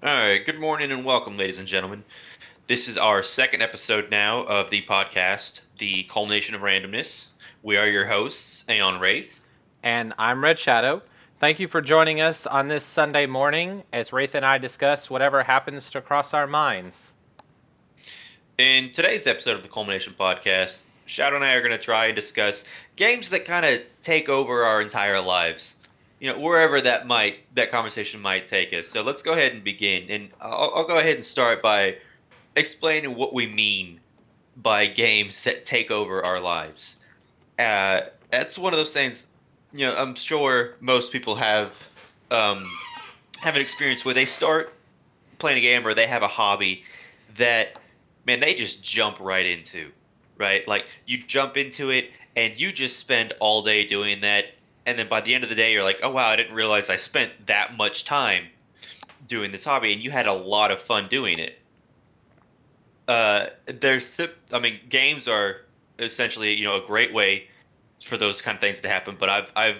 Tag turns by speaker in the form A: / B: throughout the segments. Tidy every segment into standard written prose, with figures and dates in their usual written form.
A: All right, good morning and welcome, ladies and gentlemen. This is our second episode now of the podcast, The Culmination of Randomness. We are your hosts, AeonWraith.
B: And I'm Red Shadow. Thank you for joining us on this Sunday morning as Wraith and I discuss whatever happens to cross our minds.
A: In today's episode of the Culmination Podcast, Shadow and I are going to try and discuss games that kind of take over our entire lives. Wherever that conversation might take us. So let's go ahead and begin. And I'll go ahead and start by explaining what we mean by games that take over our lives. That's one of those things. I'm sure most people um, have an experience where they start playing a game or they have a hobby that, man, they just jump right into, right? Like you jump into it and you just spend all day doing that, and then by the end of the day, you're like, oh wow, I didn't realize I spent that much time doing this hobby, and you had a lot of fun doing it. I mean, games are essentially, a great way for those kind of things to happen. But I've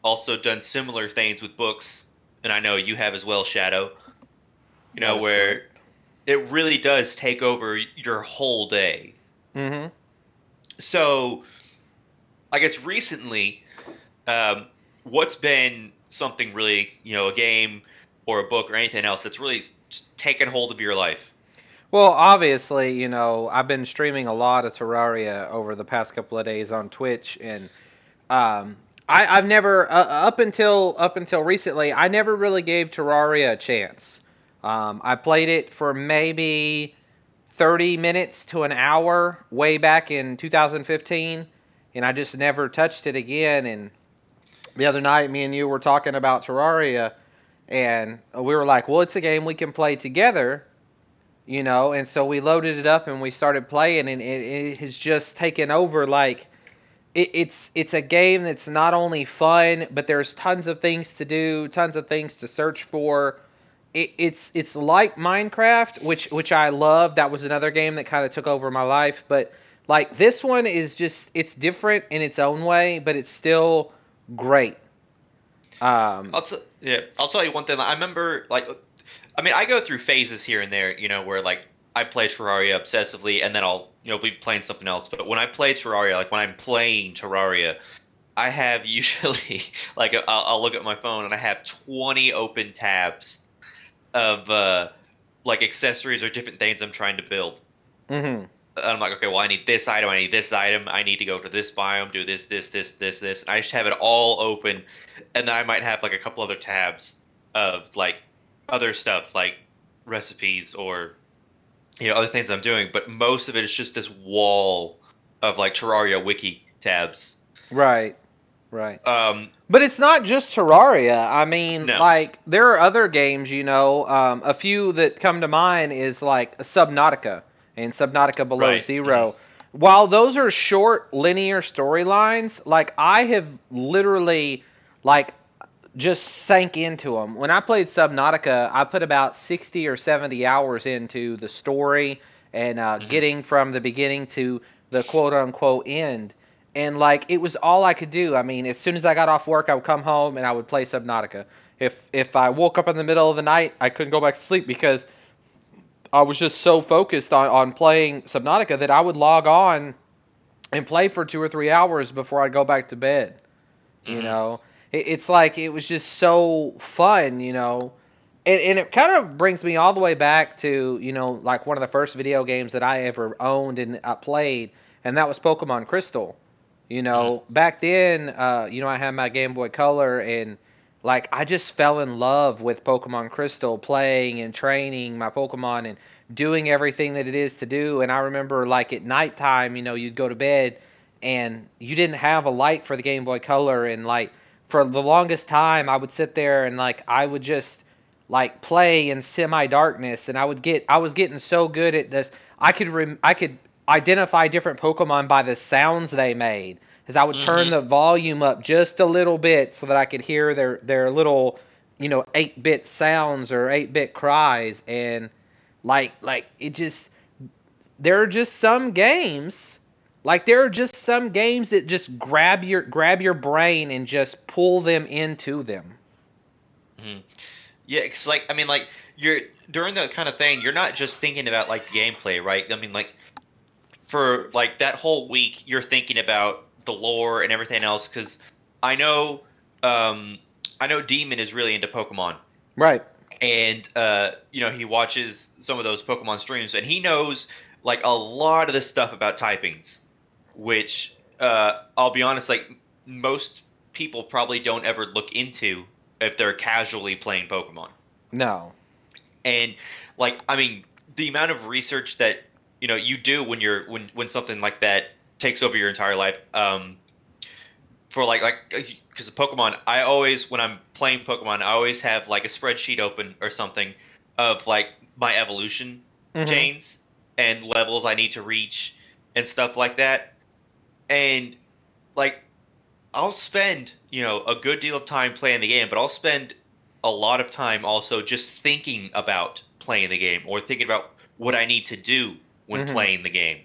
A: also done similar things with books, and I know you have as well, Shadow.
B: That is
A: Where
B: correct.
A: it really does take over your whole day.
B: Mm-hmm.
A: So I guess recently, um, what's been something really, a game or a book or anything else that's really just taken hold of your life?
B: Well, obviously, I've been streaming a lot of Terraria over the past couple of days on Twitch, and um, I've never up until recently, I never really gave Terraria a chance. I played it for maybe 30 minutes to an hour way back in 2015, and I just never touched it again. And the other night, me and you were talking about Terraria, and we were like, well, it's a game we can play together, and so we loaded it up and we started playing, and it has just taken over. Like, it's a game that's not only fun, but there's tons of things to do, tons of things to search for. It's like Minecraft, which I love. That was another game that kind of took over my life. But like this one is just it's different in its own way, but it's still great. Um,
A: I'll tell you one thing. I remember, like, I mean, I go through phases here and there, where like I play Terraria obsessively, and then I'll, be playing something else. But when I play Terraria, like when I'm playing Terraria, I have usually like I'll look at my phone and I have 20 open tabs of like accessories or different things I'm trying to build.
B: mhm.
A: And I'm like, okay, well, I need this item, I need this item, I need to go to this biome, do this. And I just have it all open, and then I might have like a couple other tabs of like other stuff, like recipes or other things I'm doing. But most of it is just this wall of like Terraria wiki tabs.
B: Right, right.
A: Um,
B: But it's not just Terraria. I mean,
A: no,
B: like there are other games. A few that come to mind is like Subnautica and Subnautica Below
A: right. Hmm.
B: Zero. While those are short linear storylines, like I have literally like just sank into them. When I played Subnautica, I put about 60 or 70 hours into the story and
A: Hmm.
B: getting from the beginning to the quote unquote end. And like it was all I could do. I mean, as soon as I got off work, I would come home and I would play Subnautica. If I woke up in the middle of the night, I couldn't go back to sleep because I was just so focused on playing Subnautica that I would log on and play for 2 or 3 hours before I'd go back to bed. You
A: Hmm.
B: know, it's like it was just so fun. And it kind of brings me all the way back to like one of the first video games that I ever owned and played, and that was Pokemon Crystal.
A: Hmm.
B: Back then, I had my Game Boy Color, and like I just fell in love with Pokemon Crystal, playing and training my Pokemon and doing everything that it is to do. And I remember like at nighttime, you'd go to bed and you didn't have a light for the Game Boy Color, and like for the longest time I would sit there and like I would just like play in semi darkness, and I was getting so good at this. I could identify different Pokemon by the sounds they made, as I would turn
A: Hmm.
B: the volume up just a little bit so that I could hear their little 8-bit sounds or 8-bit cries. And like it just there are just some games there are just some games that just grab your brain and just pull them into them.
A: Hmm. Yeah, it's like I mean, like you're during that kind of thing, you're not just thinking about like gameplay, right? I mean, like for like that whole week, you're thinking about the lore and everything else. Because I know, um, I know Demon is really into Pokemon,
B: Right.
A: and he watches some of those Pokemon streams, and he knows like a lot of the stuff about typings, which I'll be honest, like most people probably don't ever look into if they're casually playing Pokemon.
B: No.
A: And like I mean, the amount of research that you do when when something like that takes over your entire life, for like because of Pokemon, I always when I'm playing Pokemon, I always have like a spreadsheet open or something of like my evolution
B: Mhm.
A: chains and levels I need to reach and stuff like that. And like I'll spend, a good deal of time playing the game, but I'll spend a lot of time also just thinking about playing the game or thinking about what I need to do when
B: Mhm.
A: playing the game.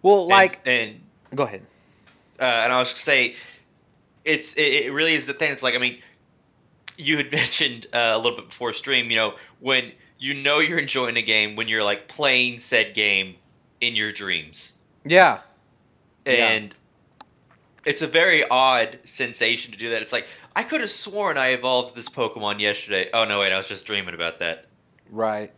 B: Well,
A: And
B: like,
A: and
B: go ahead.
A: and I was gonna say it really is the thing. It's like I mean, you had mentioned a little bit before stream, when you're enjoying a game when you're like playing said game in your dreams.
B: Yeah. Yeah.
A: And it's a very odd sensation to do that. It's like I could have sworn I evolved this Pokemon yesterday. Oh no, wait, I was just dreaming about that.
B: Right.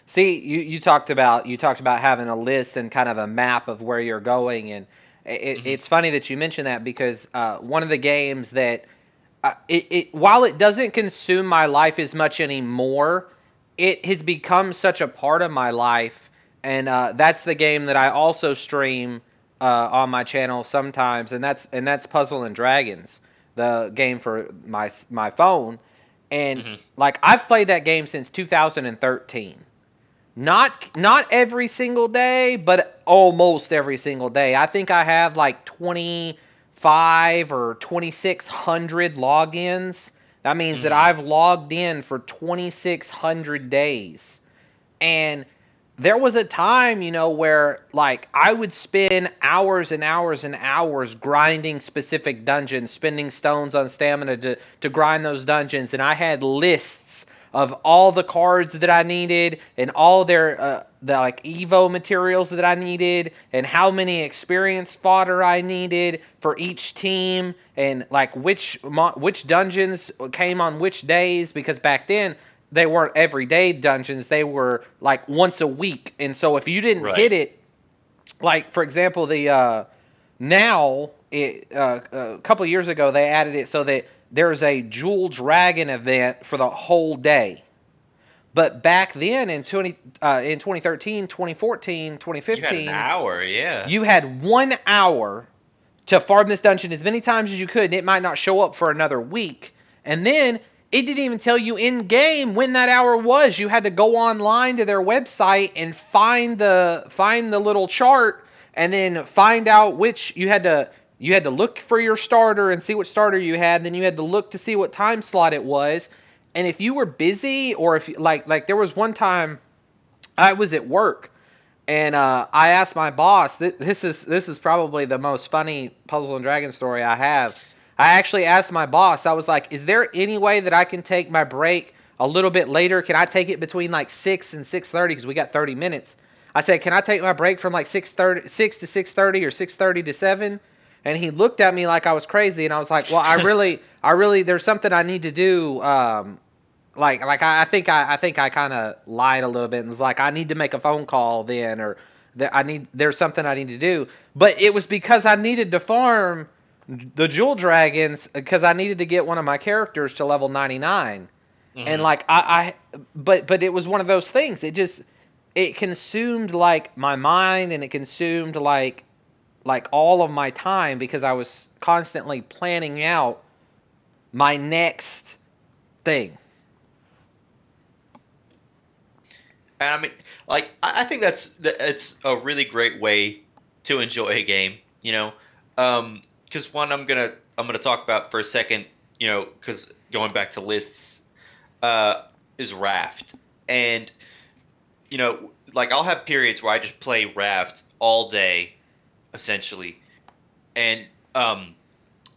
B: See, you talked about having a list and kind of a map of where you're going, and
A: Hmm.
B: it's funny that you mention that because one of the games that while it doesn't consume my life as much anymore, it has become such a part of my life, and that's the game that I also stream on my channel sometimes, and that's Puzzle and Dragons, the game for my phone, and
A: Hmm.
B: like I've played that game since 2013. Not every single day, but almost every single day. I think I have like 25 or 2600 logins. That means that
A: Hmm.
B: I've logged in for 2600 days. And there was a time, where like I would spend hours and hours and hours grinding specific dungeons, spending stones on stamina to grind those dungeons, and I had lists of all the cards that I needed and all their the like Evo materials that I needed and how many experience fodder I needed for each team and like which dungeons came on which days because back then they weren't everyday dungeons. They were like once a week. And so if you didn't hit
A: Right.
B: it, like for example, the now a couple of years ago they added it so that there's a Jewel Dragon event for the whole day. But back then in 2013, 2014,
A: You had an
B: 2015,
A: hour, yeah.
B: you had 1 hour to farm this dungeon as many times as you could, and it might not show up for another week. And then it didn't even tell you in game when that hour was. You had to go online to their website and find the little chart, and then find out which you had to look for your starter and see what starter you had. Then you had to look to see what time slot it was. And if you were busy, or if like there was one time I was at work and I asked my boss. This is probably the most funny Puzzle and Dragon story I have. I actually asked my boss. I was like, "Is there any way that I can take my break a little bit later? Can I take it between like 6 and 6:30 because we got 30 minutes?" I said, "Can I take my break from like 6:30, 6 to 6:30, or 6:30 to 7?" And he looked at me like I was crazy, and I was like, "Well, I really, there's something I need to do. Like I think I kind of lied a little bit and was like I need to make a phone call then or that there's something I need to do, but it was because I needed to farm the jewel dragons because I needed to get one of my characters to level 99. And
A: Hmm.
B: like but it was one of those things. It consumed like my mind, and it consumed like all of my time because I was constantly planning out my next thing.
A: And I mean, like I think it's a really great way to enjoy a game, because one I'm gonna talk about for a second, because going back to lists, is Raft, and like I'll have periods where I just play Raft all day, essentially, and I'm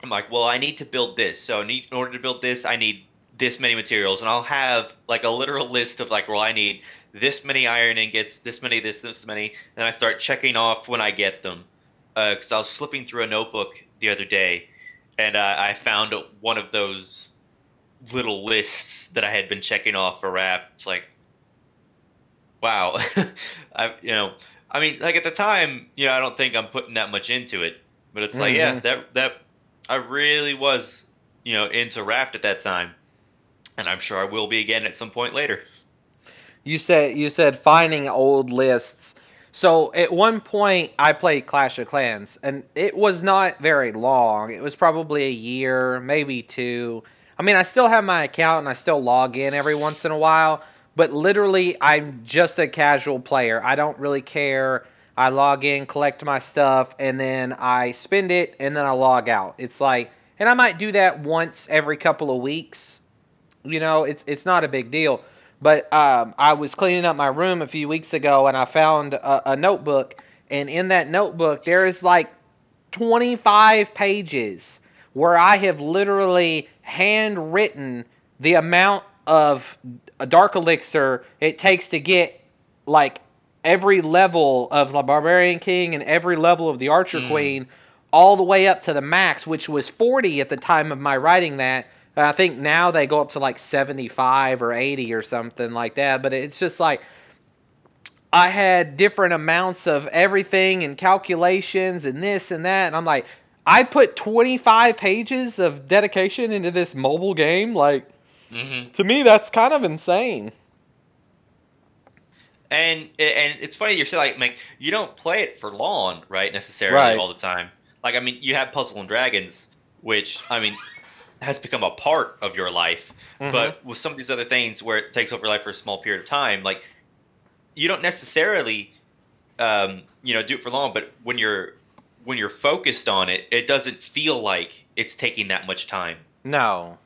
A: like, well, I need to build this, so in order to build this, I need this many materials, and I'll have like a literal list of like, well, I need this many iron ingots, this many, this many, and I start checking off when I get them. Because I was flipping through a notebook the other day, and I found one of those little lists that I had been checking off for rap. It's like, wow, I mean, like at the time, I don't think I'm putting that much into it, but it's like, yeah,
B: Hmm.
A: that I really was, into Raft at that time, and I'm sure I will be again at some point later.
B: You said finding old lists. So at one point I played Clash of Clans, and it was not very long. It was probably a year, maybe two. I mean, I still have my account and I still log in every once in a while, but literally I'm just a casual player. I don't really care. I log in, collect my stuff, and then I spend it, and then I log out. It's like, and I might do that once every couple of weeks. It's not a big deal. But I was cleaning up my room a few weeks ago, and I found a notebook, and in that notebook there is like 25 pages where I have literally handwritten the amount of a dark elixir it takes to get like every level of the barbarian king and every level of the archer
A: Mm.
B: queen all the way up to the max, which was 40 at the time of my writing that. I think now they go up to like 75 or 80 or something like that. But it's just like I had different amounts of everything and calculations and this and that. And I'm like, I put 25 pages of dedication into this mobile game. Like,
A: Hmm.
B: to me, that's kind of insane.
A: And it's funny you're saying like you don't play it for long, right? Necessarily
B: Right.
A: all the time. Like I mean, you have Puzzle and Dragons, which I mean has become a part of your life.
B: Mm-hmm.
A: But with some of these other things where it takes over your life for a small period of time, like you don't necessarily do it for long. But when you're focused on it, it doesn't feel like it's taking that much time.
B: No.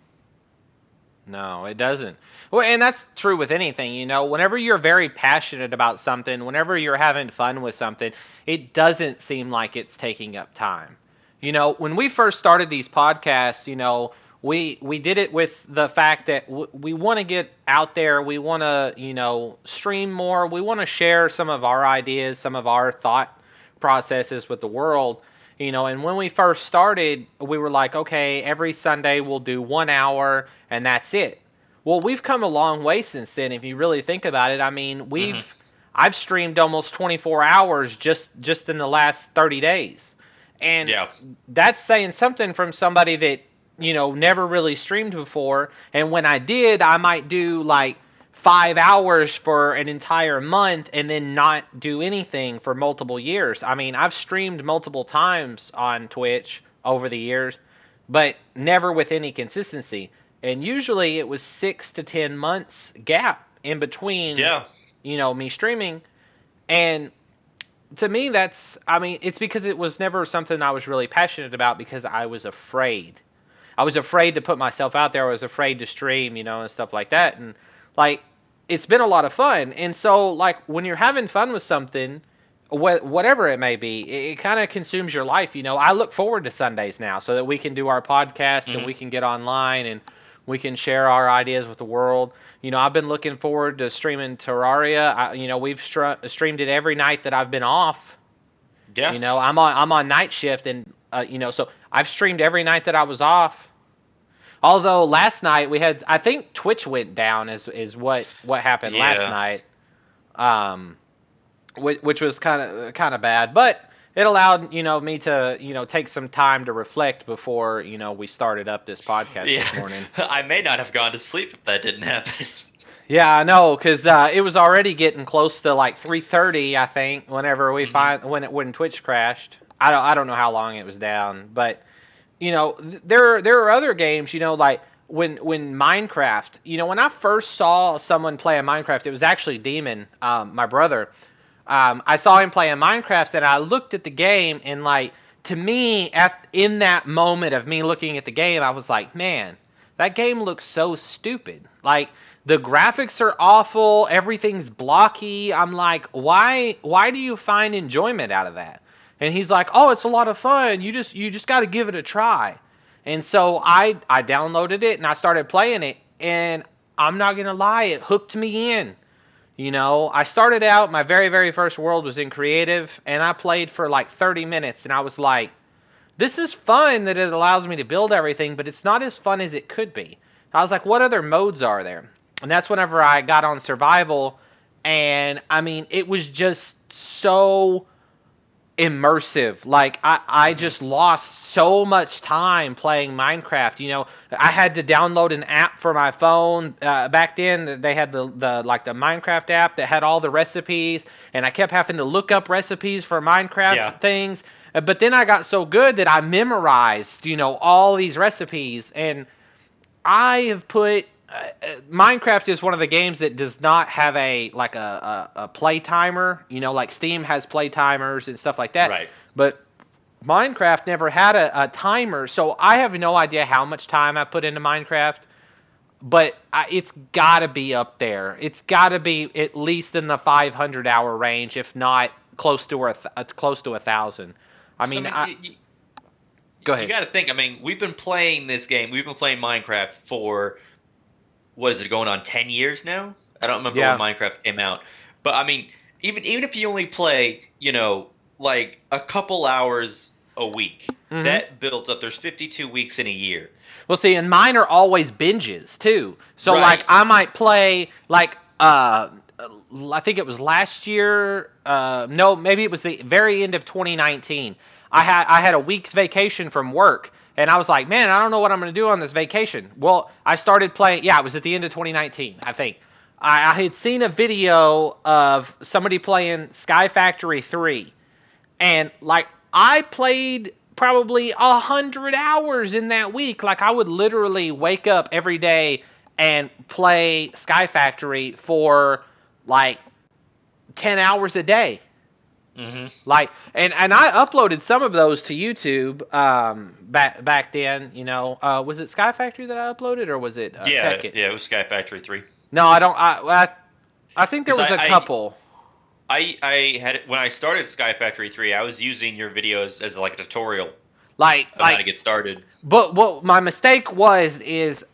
B: No, it doesn't. Well, and that's true with anything, Whenever you're very passionate about something, whenever you're having fun with something, it doesn't seem like it's taking up time. When we first started these podcasts, we did it with the fact that we want to get out there, we want to, stream more, we want to share some of our ideas, some of our thought processes with the world. And when we first started, we were like, okay, every Sunday we'll do 1 hour and that's it. Well, we've come a long way since then. If you really think about it, I mean,
A: Hmm.
B: I've streamed almost 24 hours just in the last 30 days. And
A: Yeah.
B: that's saying something from somebody that, never really streamed before. And when I did, I might do like 5 hours for an entire month and then not do anything for multiple years. I mean, I've streamed multiple times on Twitch over the years, but never with any consistency. And usually it was 6 to 10 months gap in between,
A: Yeah.
B: me streaming. And to me, I mean, it's because it was never something I was really passionate about because I was afraid. I was afraid to put myself out there. I was afraid to stream, and stuff like that. And like, it's been a lot of fun. And so, like, when you're having fun with something, whatever it may be, it kind of consumes your life. I look forward to Sundays now so that we can do our podcast and
A: Hmm.
B: we can get online and we can share our ideas with the world. I've been looking forward to streaming Terraria. We've streamed it every night that I've been off.
A: Yeah.
B: I'm on night shift, and so I've streamed every night that I was off. Although last night we had, I think Twitch went down is what happened last
A: Yeah.
B: night, um, which was kind of bad, but it allowed me to take some time to reflect before we started up this podcast
A: Yeah.
B: this morning.
A: I may not have gone to sleep if that didn't happen.
B: Yeah, I know, cause it was already getting close to like 3:30, I think, whenever we
A: Hmm.
B: find when Twitch crashed. I don't know how long it was down, but there are other games, like when Minecraft, when I first saw someone play a Minecraft, it was actually Demon, my brother. I saw him playing Minecraft, and I looked at the game, and like to me, in that moment of me looking at the game, I was like, man, that game looks so stupid. Like the graphics are awful, everything's blocky. I'm like, why do you find enjoyment out of that? And he's like, oh, it's a lot of fun. You just got to give it a try. And so I downloaded it and I started playing it. and I'm not gonna lie, it hooked me in. You know, I started out, my very, very first world was in creative, and I played for like 30 minutes, and I was like, this is fun that it allows me to build everything, but it's not as fun as it could be. I was like, what other modes are there? And that's whenever I got on survival, and I mean, it was just so immersive. Like I just lost so much time playing Minecraft. You know, I had to download an app for my phone. Back then, they had the Minecraft app that had all the recipes, and I kept having to look up recipes for Minecraft things. But then I got so good that I memorized, you know, all these recipes, and I have put Minecraft is one of the games that does not have a play timer. You know, like Steam has play timers and stuff like that.
A: Right.
B: But Minecraft never had a timer, so I have no idea how much time I put into Minecraft. But it's got to be up there. It's got to be at least in the 500-hour range, if not close to 1,000. I mean, go ahead.
A: You got to think. I mean, we've been playing this game. We've been playing Minecraft for, what is it, going on 10 years now? I don't remember when Minecraft came out. But I mean, even if you only play, you know, like a couple hours a week, that builds up. There's 52 weeks in a year.
B: Well, see, and mine are always binges too. So
A: Right.
B: like I might play like I think it was last year. No, maybe it was the very end of 2019. I had a week's vacation from work, and I was like, man, I don't know what I'm going to do on this vacation. Well, I started playing. Yeah, it was at the end of 2019, I think. I had seen a video of somebody playing Sky Factory 3, and like I played probably 100 hours in that week. Like I would literally wake up every day and play Sky Factory for like 10 hours a day. Like, and I uploaded some of those to YouTube back then. You know, was it Sky Factory that I uploaded, or was it Tekkit?
A: Yeah, it was Sky Factory 3.
B: No, I don't. I think there was a couple.
A: I had when I started Sky Factory 3, I was using your videos as like a tutorial
B: Like
A: how to get started.
B: But what my mistake is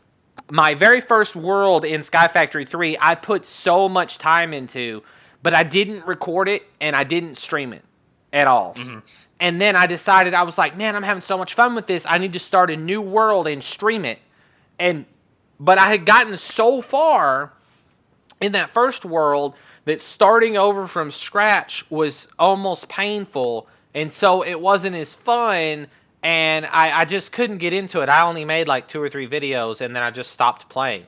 B: my very first world in Sky Factory 3, I put so much time into, but I didn't record it and I didn't stream it at all. And then I decided, I was like, man, I'm having so much fun with this. I need to start a new world and stream it. But I had gotten so far in that first world that starting over from scratch was almost painful, and so it wasn't as fun, and I just couldn't get into it. I only made like 2 or 3 videos, and then I just stopped playing.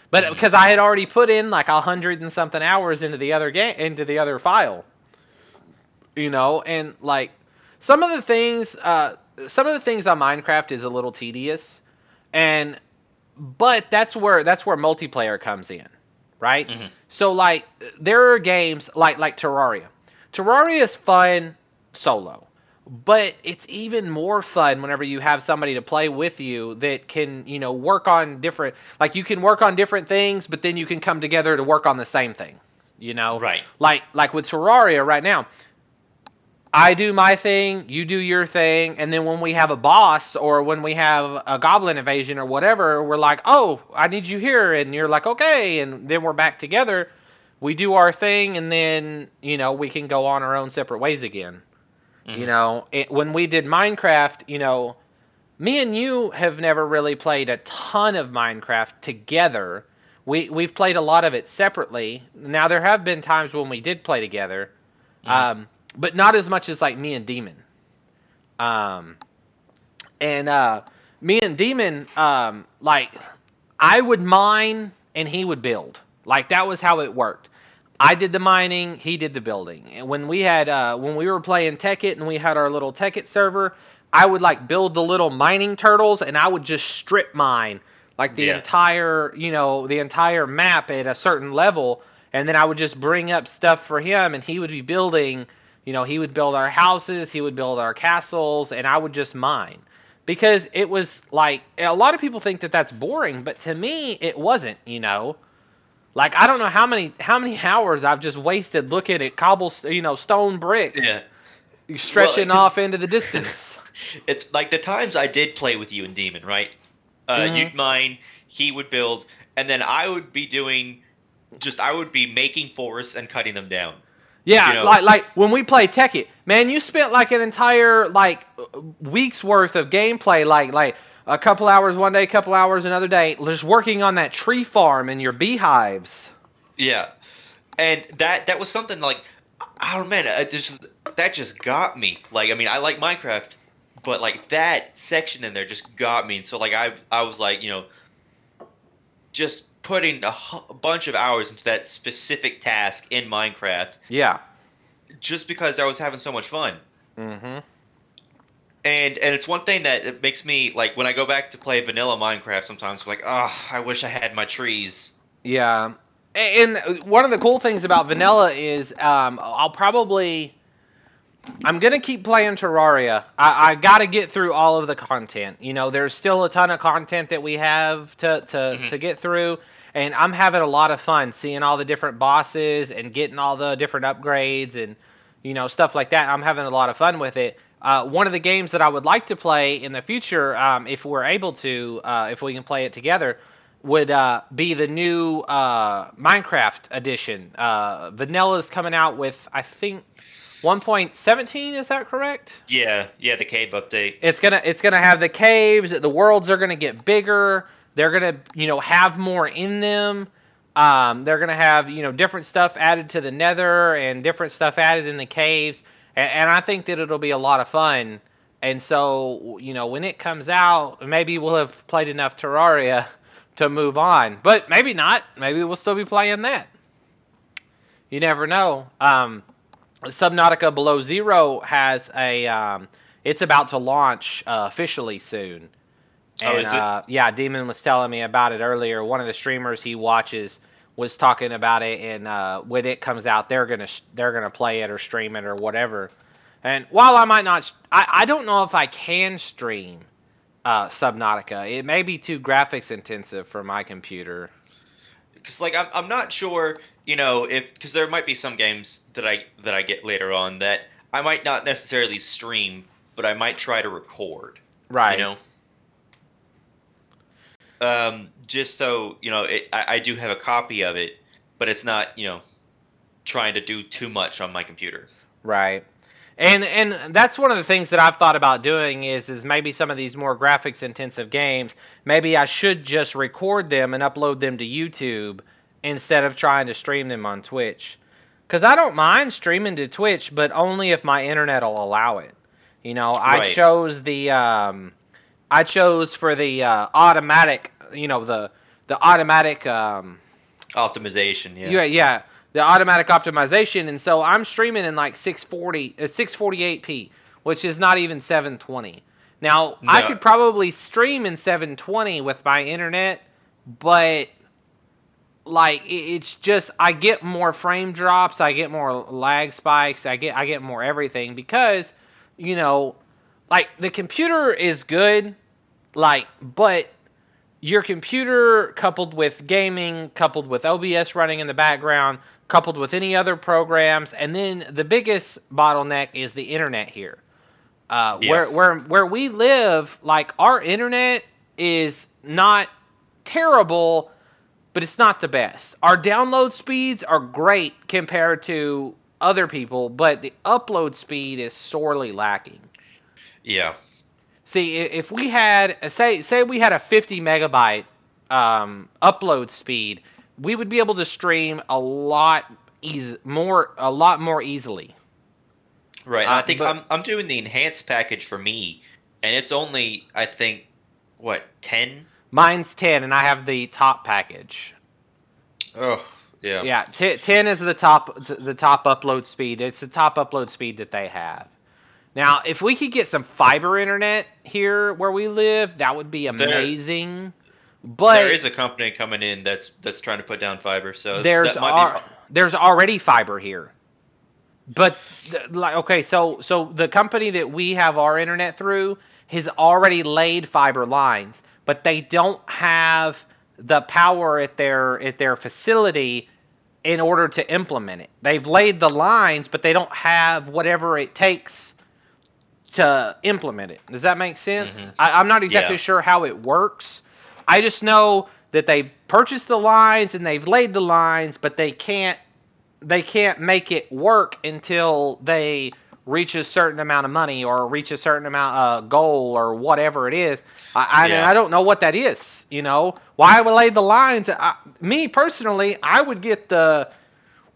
B: But because I had already put in like 100 and something hours into the other game, into the other file, you know, and like some of the things on Minecraft is a little tedious, but that's where multiplayer comes in. Right? So, like, there are games like Terraria. Terraria is fun solo, but it's even more fun whenever you have somebody to play with you that can, you know, work on different... Like, you can work on different things, but then you can come together to work on the same thing, you know?
A: Right.
B: Like with Terraria right now, I do my thing, you do your thing, and then when we have a boss or when we have a goblin invasion or whatever, we're like, oh, I need you here, and you're like, okay, and then we're back together. We do our thing, and then, you know, we can go on our own separate ways again. You know, when we did Minecraft, you know, me and you have never really played a ton of Minecraft together. We've played a lot of it separately. Now, there have been times when we did play together. But not as much as like me and Demon. Me and Demon, like I would mine and he would build. Like that was how it worked. I did the mining, he did the building. And when we were playing Tekkit and we had our little Tekkit server, I would like build the little mining turtles and I would just strip mine like the entire map at a certain level, and then I would just bring up stuff for him and he would be building. You know, he would build our houses, he would build our castles, and I would just mine. Because it was like, a lot of people think that that's boring, but to me, it wasn't, you know. Like, I don't know how many hours I've just wasted looking at stone bricks.
A: Yeah.
B: Stretching off into the distance.
A: It's like the times I did play with you and Demon, right? You'd mine, he would build, and then I would be doing I would be making forests and cutting them down. You
B: Yeah,
A: know,
B: like when we play Tekkit, man, you spent like an entire like week's worth of gameplay, like a couple hours one day, a couple hours another day, just working on that tree farm and your beehives.
A: yeah, and that was something like, oh man, that just got me. Like, I mean, I like Minecraft, but like that section in there just got me. And so like I was like, just putting a bunch of hours into that specific task in Minecraft
B: Yeah.
A: just because I was having so much fun.
B: Mhm.
A: And it's one thing that it makes me like when I go back to play vanilla Minecraft sometimes I'm like, oh, I wish I had my trees.
B: Yeah. And one of the cool things about vanilla is I'm gonna keep playing Terraria. I gotta get through all of the content. There's still a ton of content that we have to get through, and I'm having a lot of fun seeing all the different bosses and getting all the different upgrades and stuff like that. I'm having a lot of fun with it. One of the games that I would like to play in the future, if we're able to, if we can play it together, would be the new Minecraft edition. Vanilla's coming out with, I think, 1.17, is that correct?
A: Yeah, the cave update.
B: It's gonna have the caves. The worlds are gonna get bigger. They're gonna have more in them. They're gonna have different stuff added to the Nether and different stuff added in the caves. And I think that it'll be a lot of fun. And so when it comes out, maybe we'll have played enough Terraria to move on. But maybe not. Maybe we'll still be playing that. You never know. Subnautica Below Zero has it's about to launch officially soon.
A: Oh,
B: And
A: is it?
B: yeah, Demon was telling me about it earlier. One of the streamers he watches was talking about it, and when it comes out, they're gonna play it or stream it or whatever. And while I might not, I don't know if I can stream Subnautica. It may be too graphics intensive for my computer.
A: Because like I'm not sure, if because there might be some games that I get later on that I might not necessarily stream, but I might try to record. You
B: Right.
A: know, just so I do have a copy of it, but it's not trying to do too much on my computer.
B: Right. And that's one of the things that I've thought about doing is maybe some of these more graphics intensive games, maybe I should just record them and upload them to YouTube instead of trying to stream them on Twitch. Cuz I don't mind streaming to Twitch, but only if my internet will allow it. I
A: Right.
B: chose I chose for the automatic, the automatic
A: Optimization, yeah.
B: yeah, the automatic optimization, and so I'm streaming in like 648p, which is not even 720. Now, I
A: No.
B: could probably stream in 720 with my internet, but like it's just I get more frame drops, I get more lag spikes, I get more everything because you know, like the computer is good, like but your computer coupled with gaming, coupled with OBS running in the background, coupled with any other programs, and then the biggest bottleneck is the internet here.
A: Yeah.
B: Where we live, like our internet is not terrible, but it's not the best. Our download speeds are great compared to other people, but the upload speed is sorely lacking.
A: Yeah.
B: See, if we had say we had a 50 megabyte upload speed, we would be able to stream a lot more easily.
A: Right. And I think
B: But
A: I'm doing the enhanced package for me, and it's only I think what 10.
B: mine's 10, and I have the top package.
A: Oh, yeah.
B: Yeah, 10 is the top upload speed. It's the top upload speed that they have. Now, if we could get some fiber internet here where we live, that would be
A: There
B: amazing.
A: there
B: But
A: is a company coming in that's trying to put down fiber, so
B: there's
A: that might be.
B: there's already fiber here. But like okay, so the company that we have our internet through has already laid fiber lines, but they don't have the power at their facility in order to implement it. They've laid the lines, but they don't have whatever it takes to implement it. Does that make sense?
A: Hmm.
B: I'm not exactly
A: Yeah.
B: sure how it works. I just know that they purchased the lines and they've laid the lines, but they can't make it work until they reach a certain amount of money or reach a certain amount goal or whatever it is. I don't know what that is. Why would lay the lines? Me personally, I would get the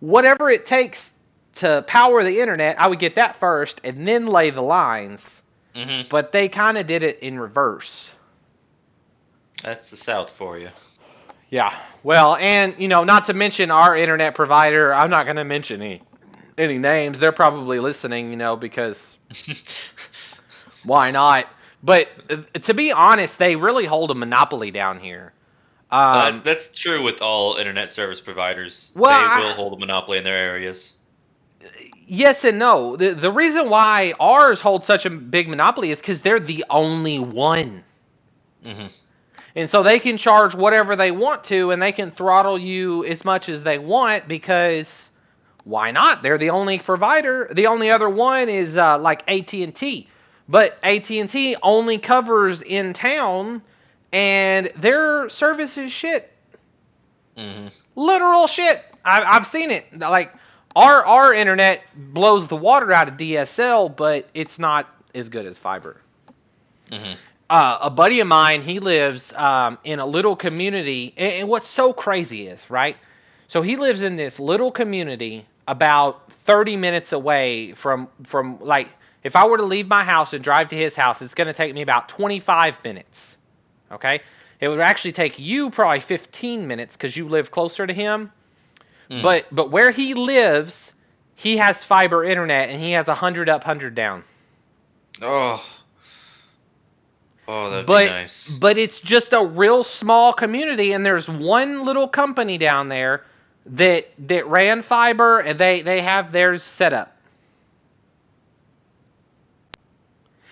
B: whatever it takes to power the internet. I would get that first and then lay the lines.
A: Mm-hmm.
B: But they kind of did it in reverse.
A: That's the South for you.
B: Yeah. Well, and not to mention our internet provider. I'm not going to mention any names. They're probably listening, because why not? But to be honest, they really hold a monopoly down here.
A: That's true with all internet service providers.
B: Well,
A: they will hold a monopoly in their areas.
B: Yes and no. The reason why ours holds such a big monopoly is because they're the only one.
A: Mm-hmm.
B: And so they can charge whatever they want to, and they can throttle you as much as they want because why not? They're the only provider. The only other one is like AT&T. But AT&T only covers in town, and their service is shit.
A: Mm-hmm.
B: Literal shit. I've seen it. Like, our internet blows the water out of DSL, but it's not as good as fiber.
A: Mm-hmm.
B: A buddy of mine, he lives in a little community, and what's so crazy is, right? So he lives in this little community about 30 minutes away from like, if I were to leave my house and drive to his house, it's going to take me about 25 minutes, okay? It would actually take you probably 15 minutes because you live closer to him. Mm. But where he lives, he has fiber internet, and he has 100 up, 100 down.
A: Oh, that'd be nice.
B: But it's just a real small community, and there's one little company down there that ran fiber, and they have theirs set up.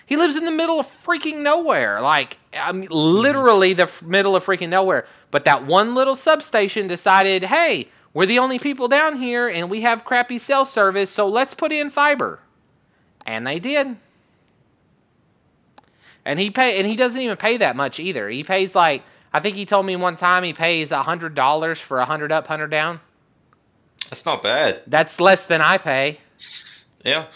B: He lives in the middle of freaking nowhere. Like, I mean, literally the middle of freaking nowhere. But that one little substation decided, hey, we're the only people down here, and we have crappy cell service, so let's put in fiber. And they did. And he doesn't even pay that much either. He pays like, I think he told me one time he pays $100 for 100 up, 100 down.
A: That's not bad.
B: That's less than I pay.
A: Yeah.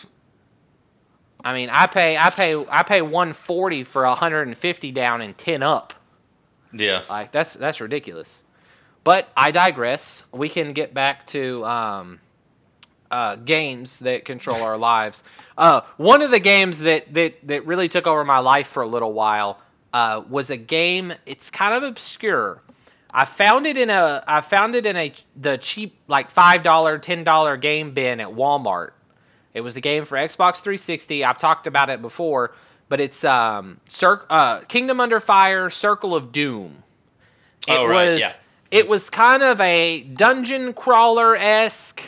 B: I mean, I pay $140 for 150 down and 10 up.
A: Yeah.
B: Like that's ridiculous. But I digress. We can get back to games that control our lives. One of the games that really took over my life for a little while was a game. It's kind of obscure. I found it in the cheap like $5, $10 game bin at Walmart. It was a game for Xbox 360. I've talked about it before, but it's Kingdom Under Fire: Circle of Doom. It was kind of a dungeon crawler-esque,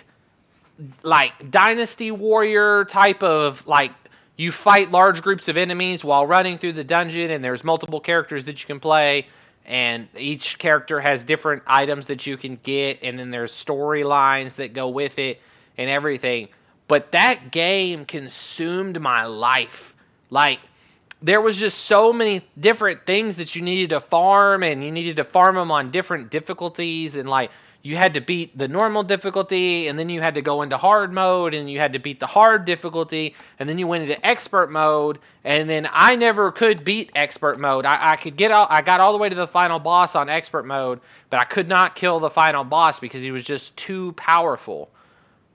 B: like Dynasty Warrior type of, like, you fight large groups of enemies while running through the dungeon, and there's multiple characters that you can play, and each character has different items that you can get, and then there's storylines that go with it and everything. But that game consumed my life. Like, there was just so many different things that you needed to farm, and you needed to farm them on different difficulties, and like, you had to beat the normal difficulty, and then you had to go into hard mode, and you had to beat the hard difficulty, and then you went into expert mode, and then I never could beat expert mode. I got all the way to the final boss on expert mode, but I could not kill the final boss because he was just too powerful.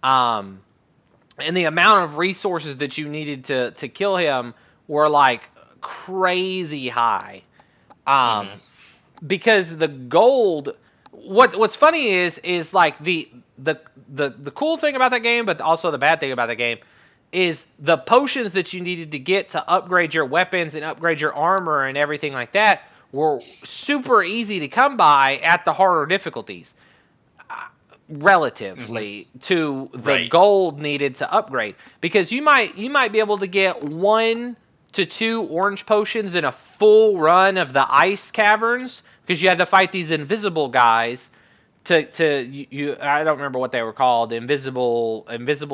B: And the amount of resources that you needed to kill him were like crazy high. Because the gold, what's funny is like the cool thing about that game, but also the bad thing about the game is the potions that you needed to get to upgrade your weapons and upgrade your armor and everything like that were super easy to come by at the harder difficulties. Relatively to the gold needed to upgrade, because you might be able to get 1 to 2 orange potions in a full run of the ice caverns, because you had to fight these invisible guys to I don't remember what they were called, invisible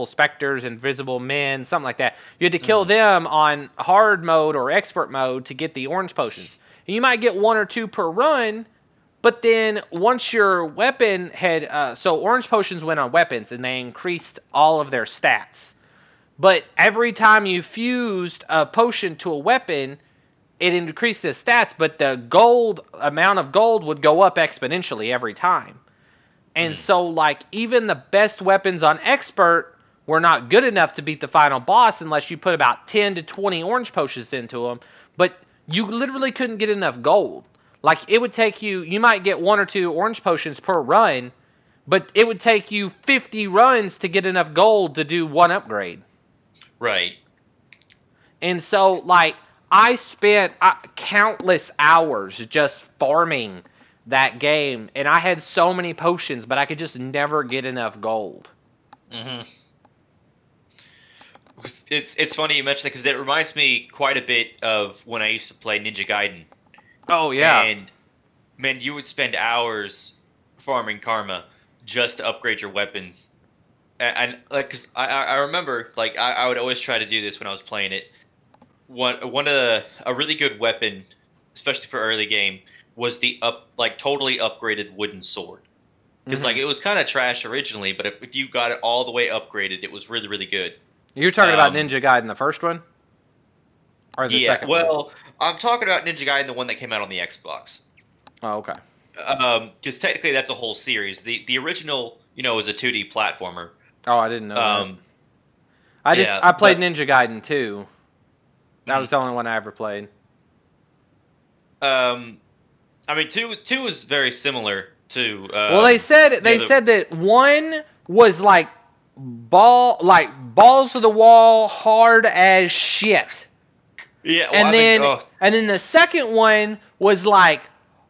B: specters, invisible men, something like that. You had to kill them on hard mode or expert mode to get the orange potions, and you might get 1 or 2 per run. But then once your weapon had, so orange potions went on weapons and they increased all of their stats. But every time you fused a potion to a weapon, it increased the stats, but the amount of gold would go up exponentially every time. And so, like, even the best weapons on expert were not good enough to beat the final boss unless you put about 10 to 20 orange potions into them. But you literally couldn't get enough gold. Like, it would take you might get 1 or 2 orange potions per run, but it would take you 50 runs to get enough gold to do one upgrade.
A: Right.
B: And so, like, I spent countless hours just farming that game, and I had so many potions, but I could just never get enough gold.
A: Mm-hmm. It's funny you mention that because it reminds me quite a bit of when I used to play Ninja Gaiden.
B: Oh, yeah.
A: And, man, you would spend hours farming karma just to upgrade your weapons. And like, cause I remember, like, I would always try to do this when I was playing it. A really good weapon, especially for early game, was the totally upgraded wooden sword. Because like it was kind of trash originally, but if you got it all the way upgraded, it was really, really good.
B: You're talking about Ninja Gaiden, the first one? Or the second one?
A: Well, I'm talking about Ninja Gaiden, the one that came out on the Xbox.
B: Oh, okay.
A: Because technically that's a whole series. The original, is a 2D platformer.
B: Oh, I didn't know that. I played Ninja Gaiden 2. That was the only one I ever played.
A: I mean, two is very similar to.
B: Well, they said that one was like balls to the wall, hard as shit.
A: Yeah, well,
B: and then the second one was like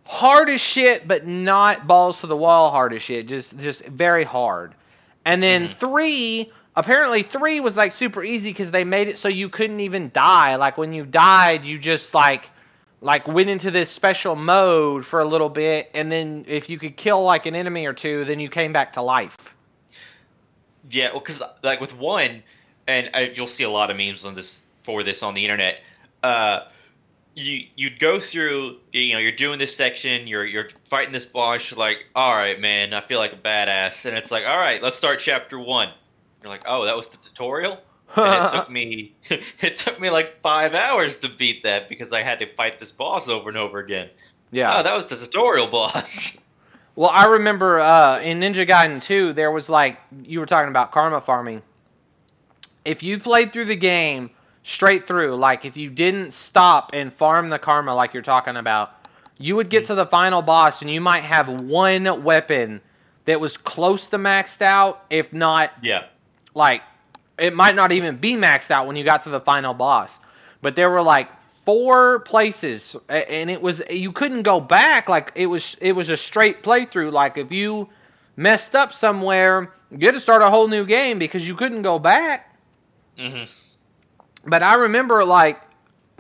B: hard as shit, but not balls to the wall hard as shit, just very hard. And then Apparently 3 was like super easy because they made it so you couldn't even die. Like when you died, you just like went into this special mode for a little bit, and then if you could kill like an enemy or two, then you came back to life.
A: Yeah, well, because like with 1, and you'll see a lot of memes on this on the internet. You'd go through, you're doing this section, you're fighting this boss, you're like, all right, man, I feel like a badass, and it's like, all right, let's start chapter 1. You're like, oh, that was the tutorial? And it took me like 5 hours to beat that because I had to fight this boss over and over again.
B: Yeah.
A: Oh, that was the tutorial boss.
B: Well, I remember in Ninja Gaiden 2, there was like, you were talking about karma farming. If you played through the game straight through, like if you didn't stop and farm the karma like you're talking about, you would get to the final boss and you might have one weapon that was close to maxed out, if not, like, it might not even be maxed out when you got to the final boss. But there were like 4 places, and you couldn't go back. Like it was a straight playthrough. Like if you messed up somewhere, you had to start a whole new game because you couldn't go back.
A: Mm-hmm.
B: But I remember like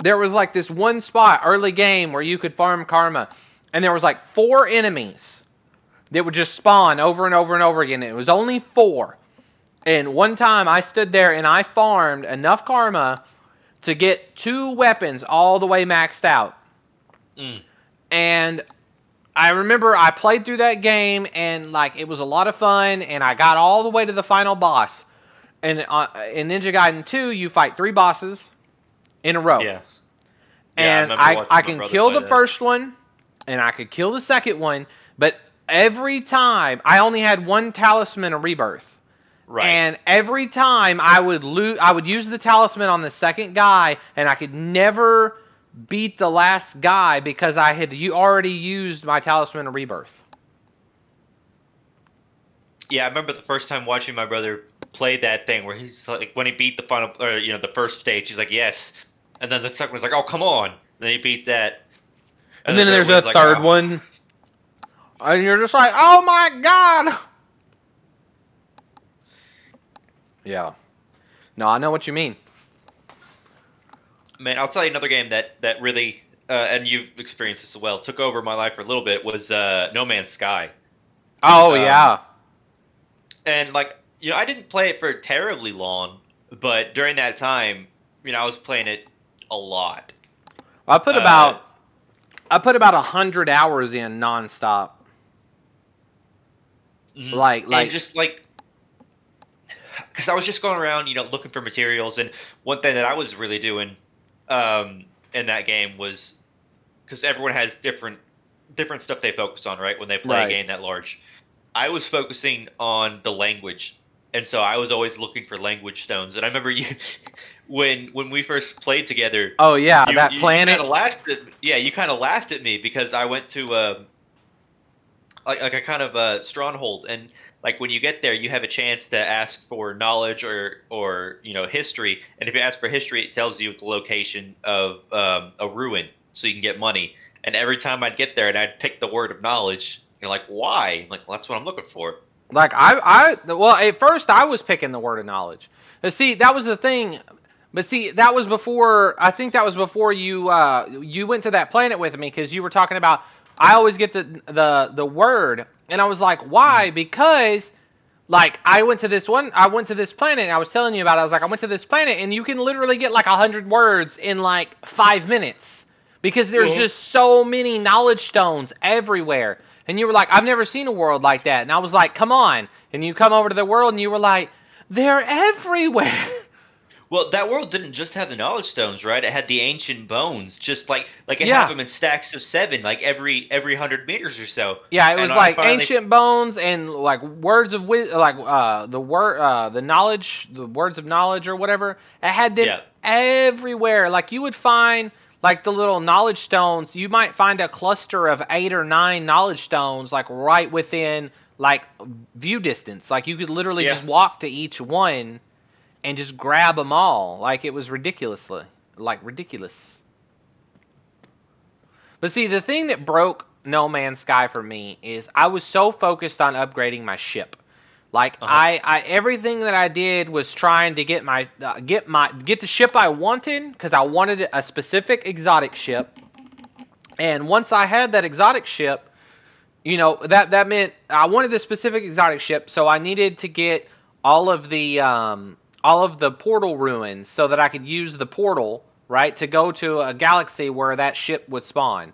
B: there was like this one spot early game where you could farm karma, and there was like 4 enemies that would just spawn over and over and over again. It was only 4. And one time I stood there and I farmed enough karma to get 2 weapons all the way maxed out. And I remember I played through that game and like it was a lot of fun, and I got all the way to the final boss. And in Ninja Gaiden 2, you fight 3 bosses in a row.
A: Yeah.
B: And I can kill the first one, and I could kill the second one, but every time I only had 1 talisman of rebirth.
A: Right.
B: And every time I would use the talisman on the second guy, and I could never beat the last guy because I had already used my talisman of rebirth.
A: Yeah, I remember the first time watching my brother play that thing where he's like, when he beat the final, or the first stage, he's like, yes, and then the second one's like, oh, come on, then he beat that,
B: and then there's a third one, and you're just like, oh my god. Yeah. No, I know what you mean.
A: Man, I'll tell you another game that really, and you've experienced this as well, took over my life for a little bit, was No Man's Sky.
B: Oh, yeah.
A: And, like, I didn't play it for terribly long, but during that time, I was playing it a lot.
B: I put about I put about 100 hours in nonstop.
A: And just like, because I was just going around, looking for materials, and one thing that I was really doing in that game was because everyone has different stuff they focus on, right? When they play a
B: Right.
A: game that large, I was focusing on the language, and so I was always looking for language stones. And I remember you, when we first played together,
B: Oh yeah, that
A: you kind
B: planet.
A: of laughed at yeah, you kind of laughed at me because I went to like a kind of a stronghold, and like when you get there you have a chance to ask for knowledge or history, and if you ask for history it tells you the location of a ruin so you can get money. And every time I'd get there and I'd pick the word of knowledge, you're like, why? I'm like, well, that's what I'm looking for.
B: Like well, at first I was picking the word of knowledge. But see, that was the thing. But see, that was before. I think that was before you went to that planet with me because you were talking about. I always get the word, and I was like, why?
A: Mhm.
B: Because like I went to this planet. And I was telling you about it. I was like, I went to this planet, and you can literally get like 100 words in like 5 minutes because there's
A: Well,
B: just so many knowledge stones everywhere. And you were like, I've never seen a world like that. And I was like, come on. And you come over to the world, and you were like, they're everywhere.
A: well, that world didn't just have the knowledge stones, right? It had the ancient bones, just like it have
B: Yeah.
A: them in stacks of seven, like every 100 meters or so.
B: Yeah, it
A: And
B: was
A: I
B: like
A: finally
B: ancient bones and like words of like the knowledge, the words of knowledge or whatever. It had them
A: yeah.
B: everywhere. Like you would find like the little knowledge stones. You might find a cluster of 8 or 9 knowledge stones like right within like view distance. Like you could literally
A: Yeah.
B: just walk to each one and just grab them all. Like it was ridiculous. But see, the thing that broke No Man's Sky for me is I was so focused on upgrading my ship. Like
A: Uh-huh.
B: I everything that I did was trying to get the ship I wanted because I wanted a specific exotic ship. And once I had that exotic ship, that meant I wanted this specific exotic ship, so I needed to get all of the portal ruins so that I could use the portal, right, to go to a galaxy where that ship would spawn.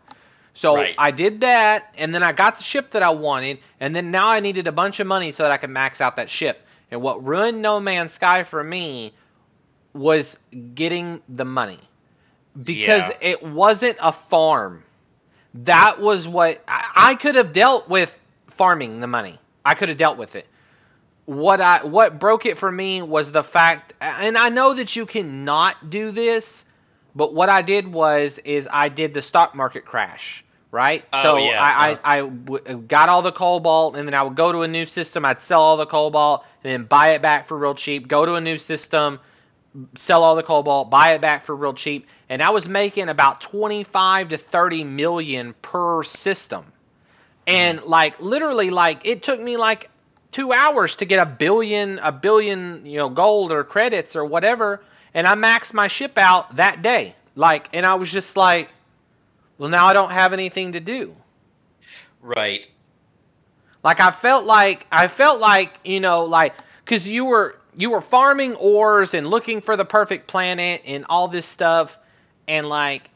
B: So
A: Right.
B: I did that, and then I got the ship that I wanted, and then now I needed a bunch of money so that I could max out that ship. And what ruined No Man's Sky for me was getting the money because
A: Yeah.
B: it wasn't a farm. That was what I could have dealt with farming the money. I could have dealt with it. What broke it for me was the fact, and I know that you cannot do this, but what I did is I did the stock market crash, right?
A: Oh
B: So
A: yeah.
B: got all the cobalt, and then I would go to a new system. I'd sell all the cobalt, and then buy it back for real cheap. Go to a new system, sell all the cobalt, buy it back for real cheap, and I was making about 25 to 30 million per system.
A: Mhm.
B: And like literally like it took me like 2 hours to get a billion, gold or credits or whatever, and I maxed my ship out that day. Like and I was just like, well now I don't have anything to do.
A: Right.
B: Like I felt like like cuz you were farming ores and looking for the perfect planet and all this stuff, and like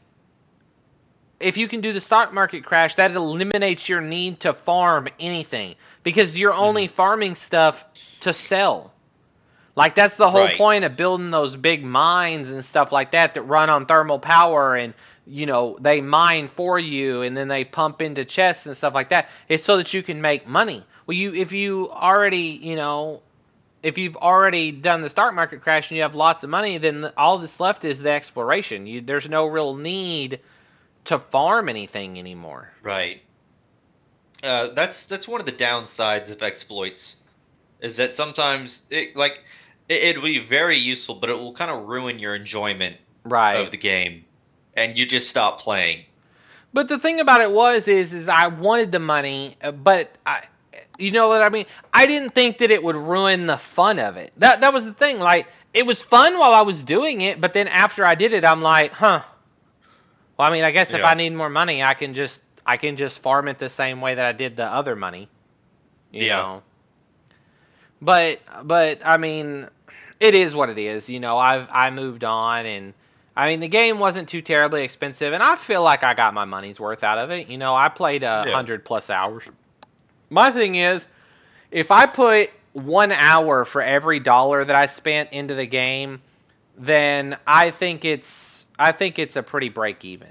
B: if you can do the stock market crash, that eliminates your need to farm anything because you're only
A: Mhm.
B: farming stuff to sell. Like that's the whole
A: Right.
B: point of building those big mines and stuff like that run on thermal power, and they mine for you and then they pump into chests and stuff like that. It's so that you can make money. Well, if you've already done the stock market crash and you have lots of money, then all that's left is the exploration. There's no real need to farm anything anymore.
A: Right. That's one of the downsides of exploits, is that sometimes it'll be very useful, but it will kind of ruin your enjoyment of
B: Right.
A: the game, and you just stop playing.
B: But the thing about it is I wanted the money, but you know what I mean? I didn't think that it would ruin the fun of it. That was the thing. Like it was fun while I was doing it, but then after I did it, I'm like, huh. Well, I mean, I guess if I
A: Yeah.
B: need more money, I can just farm it the same way that I did the other money, you
A: Yeah.
B: know. But I mean, it is what it is. I moved on, and I mean, the game wasn't too terribly expensive, and I feel like I got my money's worth out of it. You know, I played
A: Yeah.
B: 100+ hours. My thing is, if I put 1 hour for every dollar that I spent into the game, then I think it's a pretty break even.